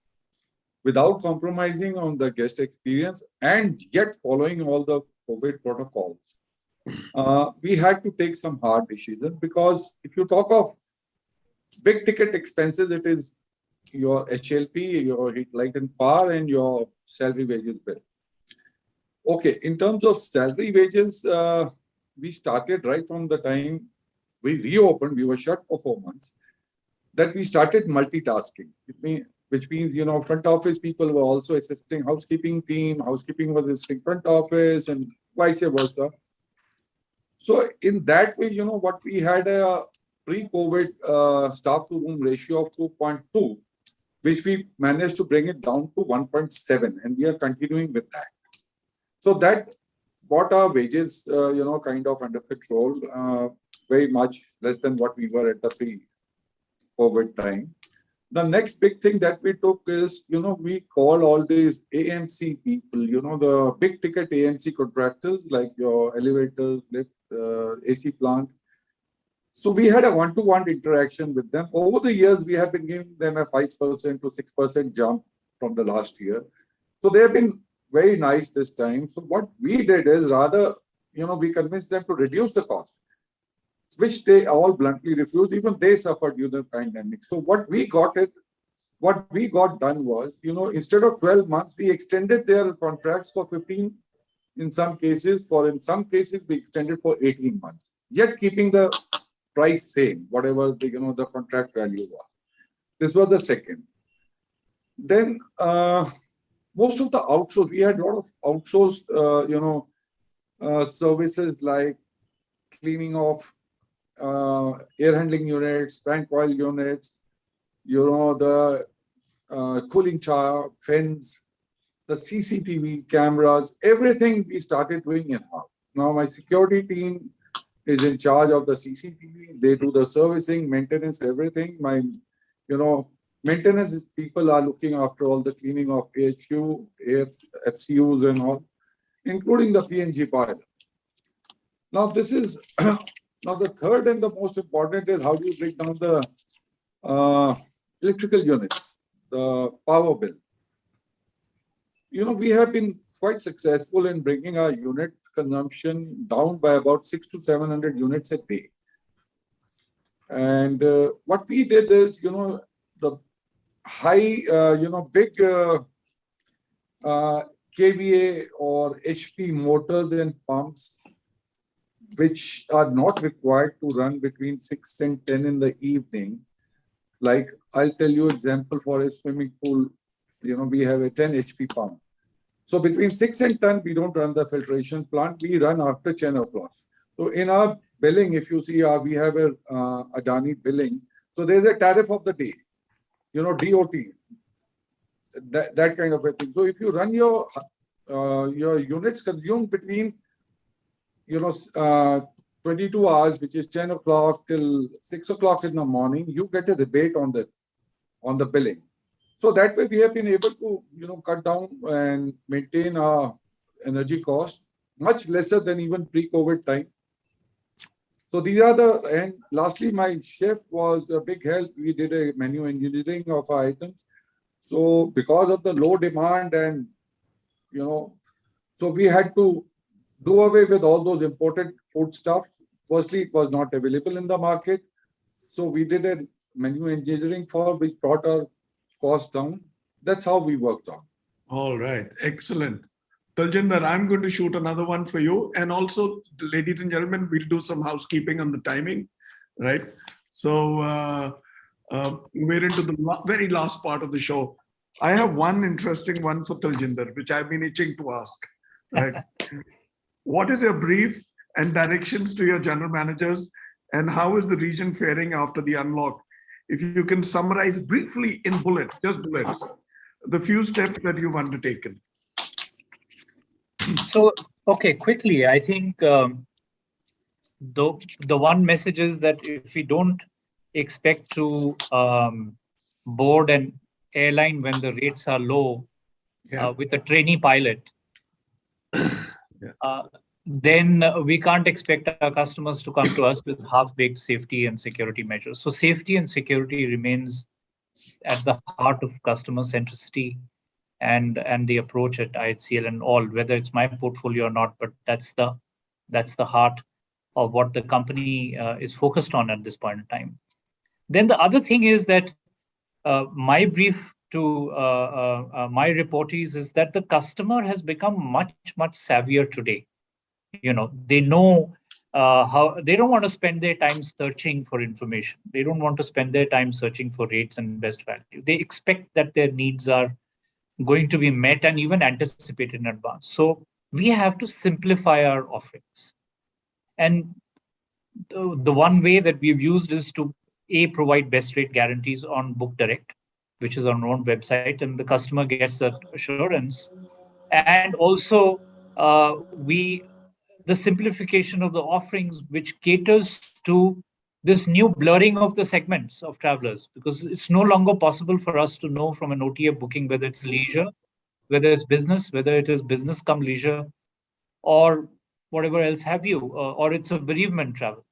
without compromising on the guest experience and yet following all the COVID protocols, we had to take some hard decisions, because if you talk of big ticket expenses, it is your HLP, your heat, light and power, and your salary wages bill. Okay, in terms of salary wages, we started right from the time we reopened. We were shut for 4 months. That we started multitasking, which means, front office people were also assisting housekeeping team, housekeeping was assisting front office, and vice versa. So in that way, what we had a pre-COVID staff to room ratio of 2.2, which we managed to bring it down to 1.7, and we are continuing with that. So that brought our wages, kind of under control, very much less than what we were at the pre-COVID time. The next big thing that we took is, we call all these AMC people, the big ticket AMC contractors, like your elevators, lift, AC plant. So we had a one-to-one interaction with them. Over the years, we have been giving them a 5% to 6% jump from the last year. So they have been very nice this time. So what we did is rather, we convinced them to reduce the cost, which they all bluntly refused. Even they suffered during the pandemic. So what we got done was, instead of 12 months, we extended their contracts for 15 in some cases. In some cases, we extended for 18 months, yet keeping the price same, whatever the contract value was. This was the second. Then most of the outsourced, we had a lot of outsourced, services like cleaning of air handling units, fan coil units, the cooling tower, fans, the CCTV cameras, everything we started doing in-house. Now my security team is in charge of the CCTV. They do the servicing, maintenance, everything. My, maintenance people are looking after all the cleaning of AHU, FCUs and all, including the PNG boiler. Now this is, now the third and the most important is how do you break down the electrical unit, the power bill. We have been quite successful in bringing our unit consumption down by about 600 to 700 units a day. And what we did is, the high, big kVA or HP motors and pumps, which are not required to run between 6 and 10 in the evening. Like I'll tell you example for a swimming pool, we have a 10 HP pump. So between 6 and 10, we don't run the filtration plant. We run after 10 o'clock. So in our billing, if you see, we have a Adani billing. So there's a tariff of the day, DOT, that kind of a thing. So if you run your units consumed between, 22 hours, which is 10 o'clock till 6 o'clock in the morning, you get a rebate on the billing. So that way we have been able to, cut down and maintain our energy costs much lesser than even pre-COVID time. So these are and lastly, my chef was a big help. We did a menu engineering of our items. So because of the low demand and, so we had to do away with all those imported food stuff. Firstly, it was not available in the market. So we did a menu engineering which brought our cost down. That's how we worked on. All right. Excellent. Taljinder, I'm going to shoot another one for you. And also, ladies and gentlemen, we'll do some housekeeping on the timing, right? So we're into the very last part of the show. I have one interesting one for Taljinder, which I've been itching to ask, right? What is your brief and directions to your general managers, and how is the region faring after the unlock? If you can summarize briefly in bullets, just bullets, the few steps that you've undertaken. So, okay, quickly, I think the one message is that if we don't expect to board an airline when the rates are low with a trainee pilot, then we can't expect our customers to come to us with half-baked safety and security measures. So safety and security remains at the heart of customer centricity and the approach at IHCL and all, whether it's my portfolio or not, but that's the heart of what the company is focused on at this point in time. Then the other thing is that my brief to my reportees is that the customer has become much savvier today. They know how they don't want to spend their time searching for information. They don't want to spend their time searching for rates and best value. They expect that their needs are going to be met and even anticipated in advance. So we have to simplify our offerings. And the one way that we've used is to provide best rate guarantees on Book Direct, which is our own website, and the customer gets that assurance. And also the simplification of the offerings, which caters to this new blurring of the segments of travelers, because it's no longer possible for us to know from an OTA booking whether it's leisure, whether it's business, whether it is business come leisure, or whatever else have you, or it's a bereavement travel.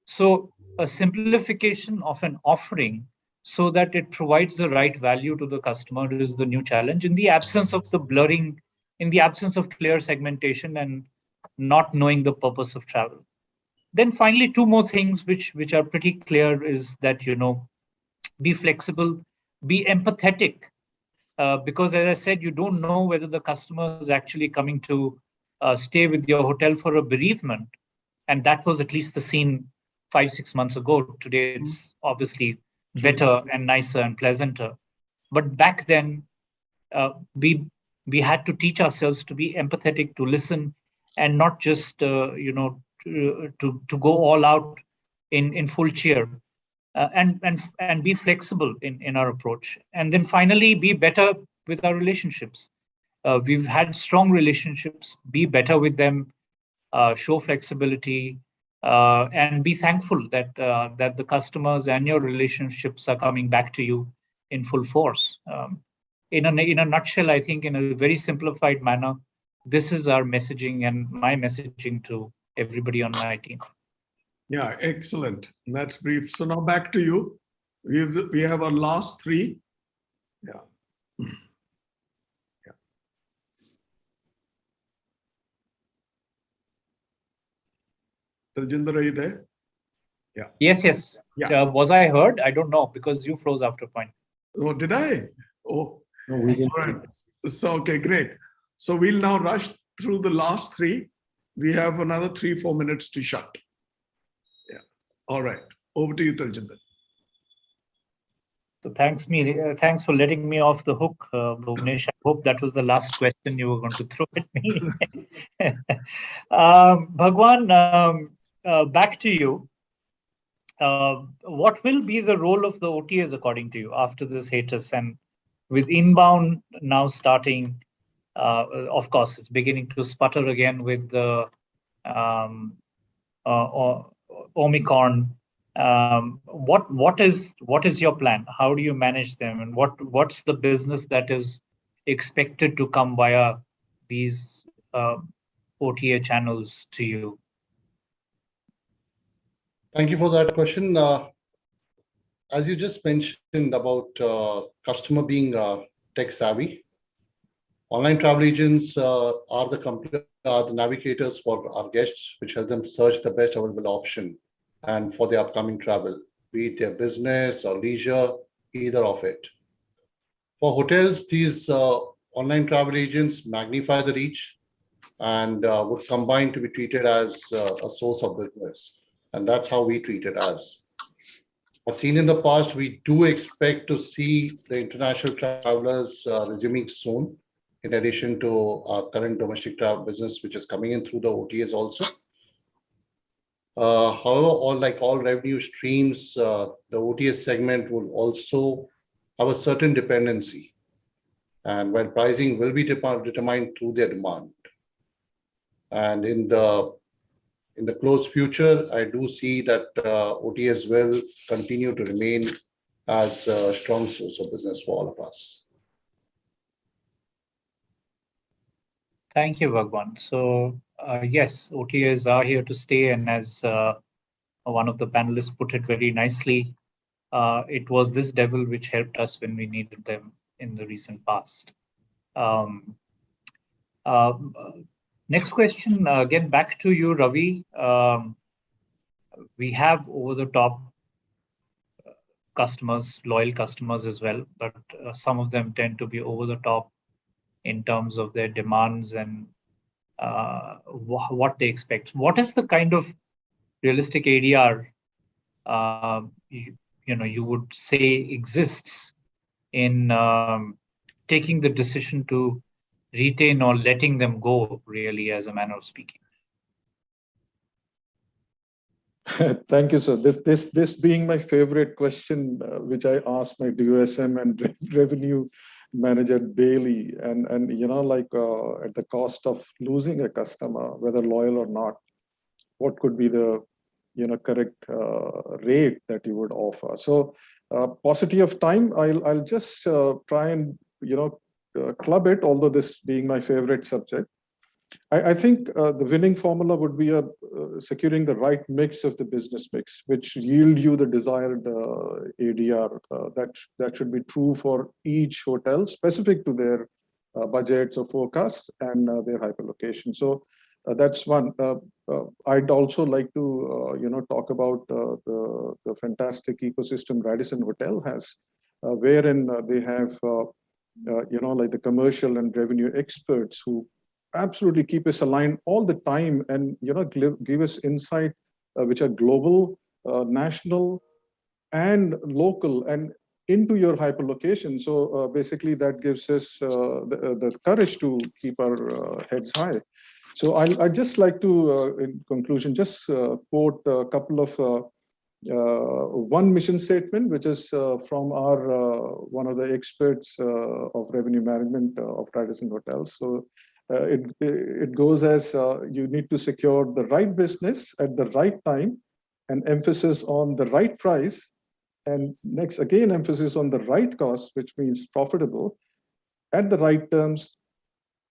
So a simplification of an offering so that it provides the right value to the customer is the new challenge in the absence of the blurring in the absence of clear segmentation and not knowing the purpose of travel. Then finally, two more things which are pretty clear is that, be flexible, be empathetic, because as I said, you don't know whether the customer is actually coming to stay with your hotel for a bereavement. And that was at least the scene 5-6 months ago. Today, it's obviously better and nicer and pleasanter. But back then, we had to teach ourselves to be empathetic, to listen, and not just to go all out in full cheer, and be flexible in our approach. And then finally, be better with our relationships. We've had strong relationships. Be better with them. Show flexibility, and be thankful that the customers and your relationships are coming back to you in full force. In a nutshell, I think in a very simplified manner, this is our messaging and my messaging to everybody on my team. Yeah, excellent. That's brief. So now back to you. We have our last three. Yeah. Taljinder, are you there? Yeah. Yes. Yeah. Was I heard? I don't know, because you froze after point. Oh, did I? Oh. No, we didn't. All right. So, okay, great. So we'll now rush through the last three. We have another 3-4 minutes to shut. Yeah. All right. Over to you, Taljinder. So thanks for letting me off the hook, Bhuvanesh. I hope that was the last question you were going to throw at me. Bhagwan, back to you. What will be the role of the OTAs according to you after this hiatus, and with inbound now starting? Of course, it's beginning to sputter again with the Omicron. What is your plan? How do you manage them, and what's the business that is expected to come via these OTA channels to you? Thank you for that question. As you just mentioned about customer being tech savvy, online travel agents are the navigators for our guests, which help them search the best available option and for their upcoming travel, be it their business or leisure, either of it. For hotels, these online travel agents magnify the reach and would combine to be treated as a source of business. And that's how we treat it as. As seen in the past, we do expect to see the international travelers resuming soon, in addition to our current domestic travel business, which is coming in through the OTAs also. However, like all revenue streams, the OTA segment will also have a certain dependency. And while pricing will be determined through their demand. And in the close future, I do see that OTAs will continue to remain as a strong source of business for all of us. Thank you, Bhagwan. So yes, OTAs are here to stay, and as one of the panelists put it very nicely, it was this devil which helped us when we needed them in the recent past. Next question, again back to you, Ravi. We have over-the-top customers, loyal customers as well, but some of them tend to be over-the-top in terms of their demands and what they expect. What is the kind of realistic ADR you would say exists in taking the decision to retain or letting them go, really, as a manner of speaking? Thank you, sir. This being my favorite question, which I ask my DOSM and revenue manager daily, and at the cost of losing a customer, whether loyal or not, what could be the correct rate that you would offer? So, paucity of time, I'll just try and club it. Although this being my favorite subject, I think the winning formula would be securing the right mix of the business mix, which yield you the desired ADR. That should be true for each hotel, specific to their budgets or forecasts and their hyperlocation. So that's one. I'd also like to talk about the fantastic ecosystem Radisson Hotel has, wherein they have like the commercial and revenue experts who absolutely keep us aligned all the time, and give us insight which are global, national, and local, and into your hyperlocation. So basically that gives us the courage to keep our heads high. So I'd just like to, in conclusion, just quote a couple of one mission statement, which is from our one of the experts of revenue management of Radisson Hotels. So it goes as you need to secure the right business at the right time, and emphasis on the right price, and next again emphasis on the right cost, which means profitable, at the right terms,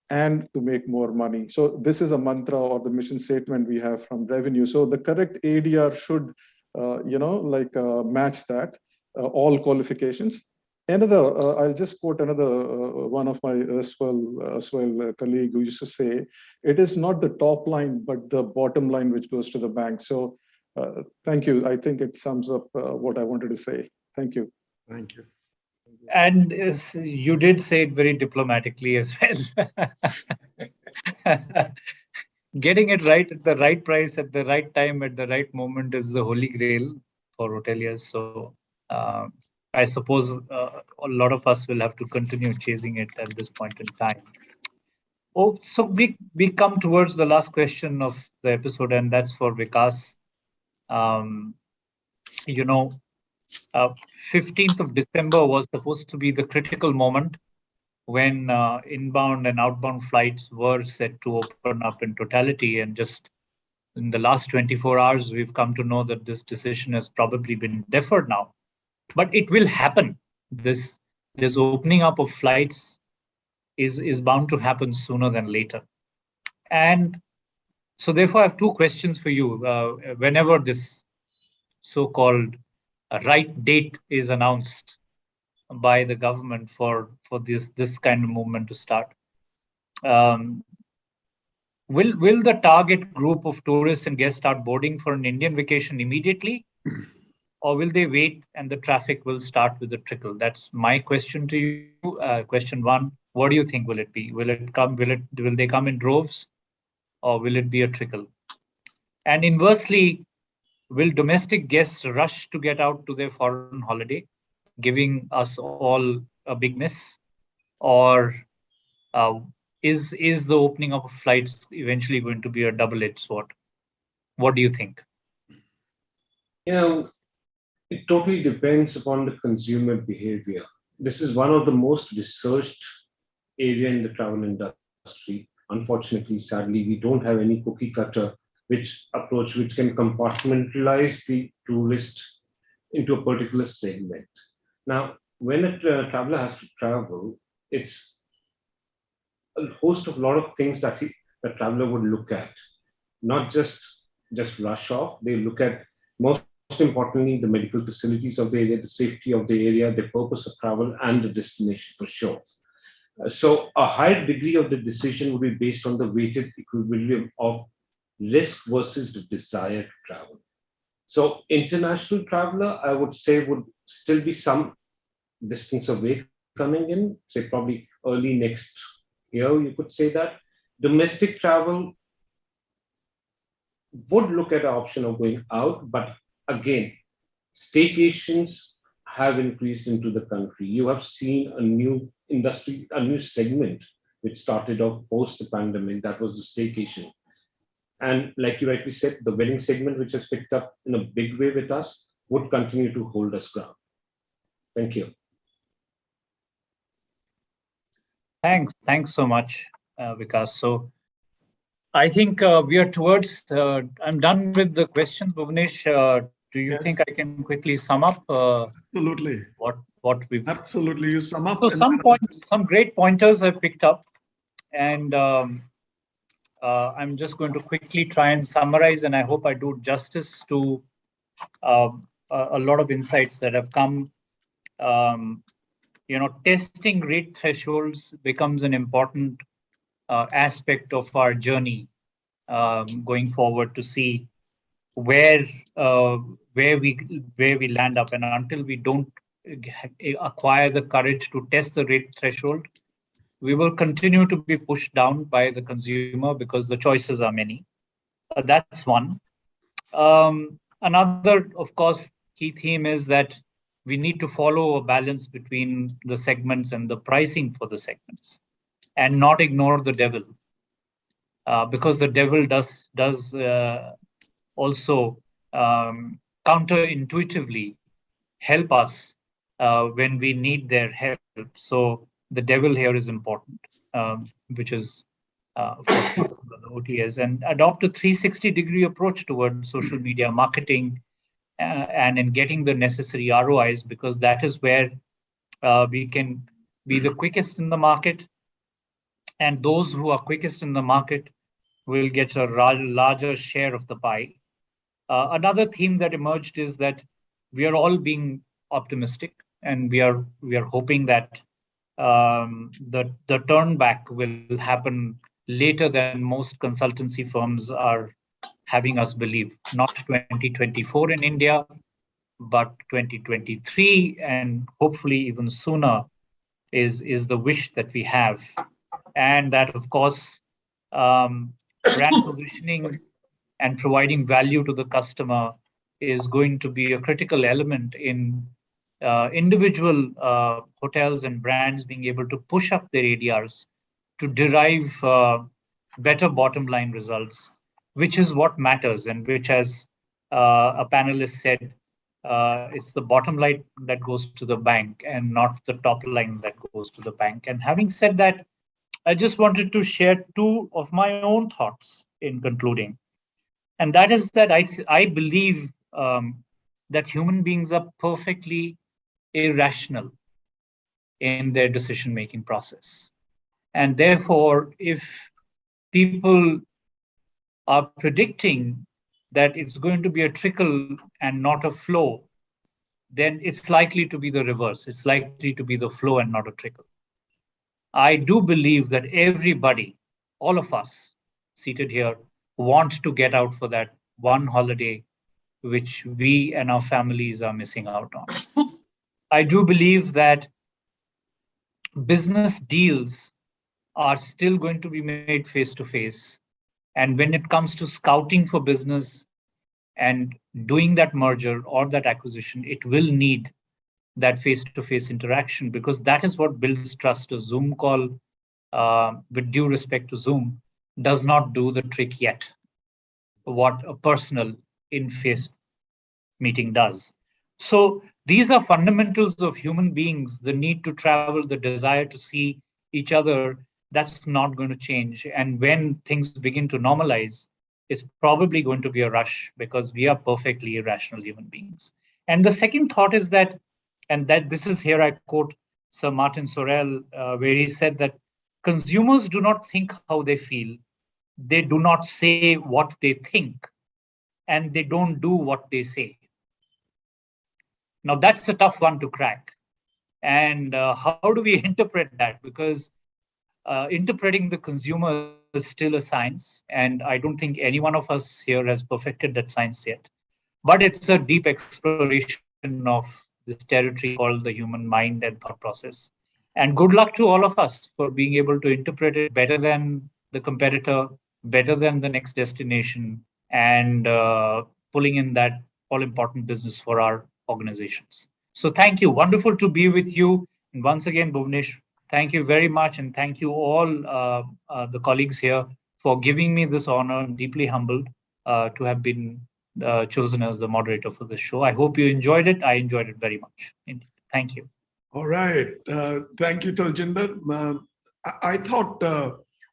and to make more money. So this is a mantra or the mission statement we have from revenue. So the correct ADR should match that, all qualifications. Another, I'll just quote another one of my erstwhile colleague who used to say, it is not the top line, but the bottom line which goes to the bank. So thank you. I think it sums up what I wanted to say. Thank you. Thank you. And you did say it very diplomatically as well. Getting it right at the right price, at the right time, at the right moment is the holy grail for hoteliers. So I suppose a lot of us will have to continue chasing it at this point in time. Oh, so we come towards the last question of the episode, and that's for Vikas. 15th of December was supposed to be the critical moment when inbound and outbound flights were set to open up in totality. And just in the last 24 hours, we've come to know that this decision has probably been deferred now. But it will happen. This opening up of flights is bound to happen sooner than later. And so therefore, I have two questions for you. Whenever this so-called right date is announced by the government for this kind of movement to start, will the target group of tourists and guests start boarding for an Indian vacation immediately, or will they wait and the traffic will start with a trickle? That's my question to you. Question one: what do you think will it be? Will they come in droves, or will it be a trickle? And inversely, will domestic guests rush to get out to their foreign holiday, giving us all a big miss? Or is the opening up of flights eventually going to be a double-edged sword? What do you think? It totally depends upon the consumer behavior. This is one of the most researched area in the travel industry. Unfortunately, sadly, we don't have any cookie cutter approach which can compartmentalize the tourist into a particular segment. Now, when a traveler has to travel, it's a host of a lot of things that the traveler would look at, not just rush off. They look at, most importantly, the medical facilities of the area, the safety of the area, the purpose of travel, and the destination for sure. So a higher degree of the decision would be based on the weighted equilibrium of risk versus the desire to travel. So international traveler, I would say, would still be some distance away coming in, say probably early next year, you could say that. Domestic travel would look at the option of going out, but again, staycations have increased into the country. You have seen a new industry, a new segment which started off post the pandemic, that was the staycation. And like you rightly said, the wedding segment, which has picked up in a big way with us, would continue to hold us ground. Thank you. Thanks so much, Vikas. So I think we are towards, I'm done with the questions. Bhuvanesh, do you think I can quickly sum up? Absolutely. What we've... Absolutely, you sum up. So some great pointers I've picked up, and I'm just going to quickly try and summarize, and I hope I do justice to a lot of insights that have come testing rate thresholds becomes an important aspect of our journey going forward to see where we land up. And until we don't acquire the courage to test the rate threshold, we will continue to be pushed down by the consumer because the choices are many. That's one. Another, of course, key theme is that we need to follow a balance between the segments and the pricing for the segments, and not ignore the devil, because the devil does also counterintuitively help us when we need their help. So the devil here is important, which is for the OTAs, and adopt a 360-degree approach towards social media marketing and in getting the necessary ROIs, because that is where we can be the quickest in the market, and those who are quickest in the market will get a larger share of the pie. Another theme that emerged is that we are all being optimistic, and we are hoping that the turn back will happen later than most consultancy firms are having us believe. Not 2024 in India, but 2023, and hopefully even sooner is the wish that we have. And that, of course, brand positioning and providing value to the customer is going to be a critical element in individual hotels and brands being able to push up their ADRs to derive better bottom line results, which is what matters, and which, as a panelist said, it's the bottom line that goes to the bank and not the top line that goes to the bank. And having said that, I just wanted to share two of my own thoughts in concluding. And that is that I believe that human beings are perfectly irrational in their decision-making process. And therefore, if people are predicting that it's going to be a trickle and not a flow, then it's likely to be the reverse. It's likely to be the flow and not a trickle. I do believe that everybody, all of us seated here, want to get out for that one holiday which we and our families are missing out on. I do believe that business deals are still going to be made face-to-face. And when it comes to scouting for business and doing that merger or that acquisition, it will need that face-to-face interaction, because that is what builds trust. A Zoom call, with due respect to Zoom, does not do the trick yet, what a personal in-face meeting does. So these are fundamentals of human beings: the need to travel, the desire to see each other. That's not going to change. And when things begin to normalize, it's probably going to be a rush, because we are perfectly irrational human beings. And the second thought is that, and that this is here I quote Sir Martin Sorrell, where he said that consumers do not think how they feel, they do not say what they think, and they don't do what they say. Now that's a tough one to crack. And how do we interpret that? Because interpreting the consumer is still a science, and I don't think any one of us here has perfected that science yet. But it's a deep exploration of this territory called the human mind and thought process. And good luck to all of us for being able to interpret it better than the competitor, better than the next destination, and pulling in that all-important business for our organizations. So thank you. Wonderful to be with you. And once again, Bhuvanesh, thank you very much. And thank you all the colleagues here for giving me this honor. I'm deeply humbled to have been chosen as the moderator for this show. I hope you enjoyed it. I enjoyed it very much. Thank you. All right. Thank you, Taljinder. I thought,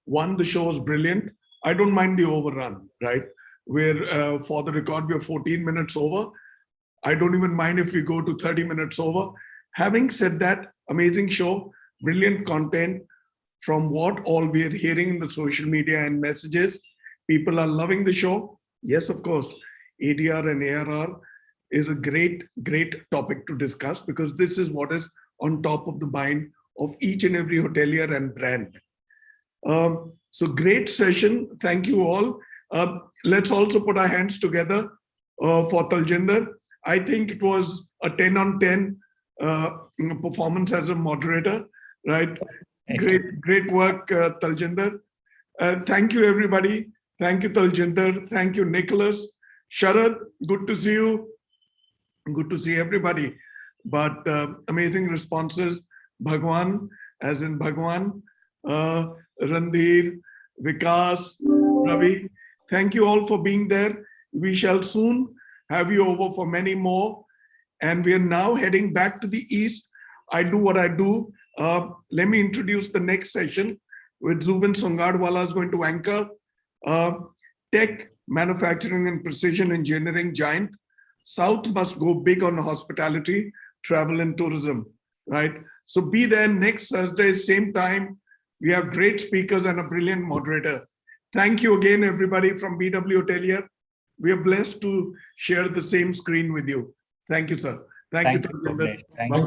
one, the show was brilliant. I don't mind the overrun, right? We're, for the record, we're 14 minutes over. I don't even mind if we go to 30 minutes over. Having said that, amazing show, brilliant content. From what all we're hearing in the social media and messages, people are loving the show. Yes, of course, ADR and ARR is a great topic to discuss, because this is what is on top of the mind of each and every hotelier and brand. So great session. Thank you all. Let's also put our hands together for Taljinder. I think it was a 10 on 10 performance as a moderator, right? Great work, Taljinder. Thank you, everybody. Thank you, Taljinder. Thank you, Nicholas. Sharad, good to see you. Good to see everybody. But amazing responses. Bhagwan, as in Bhagwan, Randhir, Vikas, Ravi. Thank you all for being there. We shall soon have you over for many more. And we are now heading back to the east. I do what I do. Let me introduce the next session, with Zubin Songadwala is going to anchor. Tech, manufacturing and precision engineering giant. South must go big on hospitality, travel and tourism, right? So be there next Thursday, same time. We have great speakers and a brilliant moderator. Thank you again, everybody from BW Hotelier. We are blessed to share the same screen with you. Thank you, sir. Thank you, Taljinder. Thank you.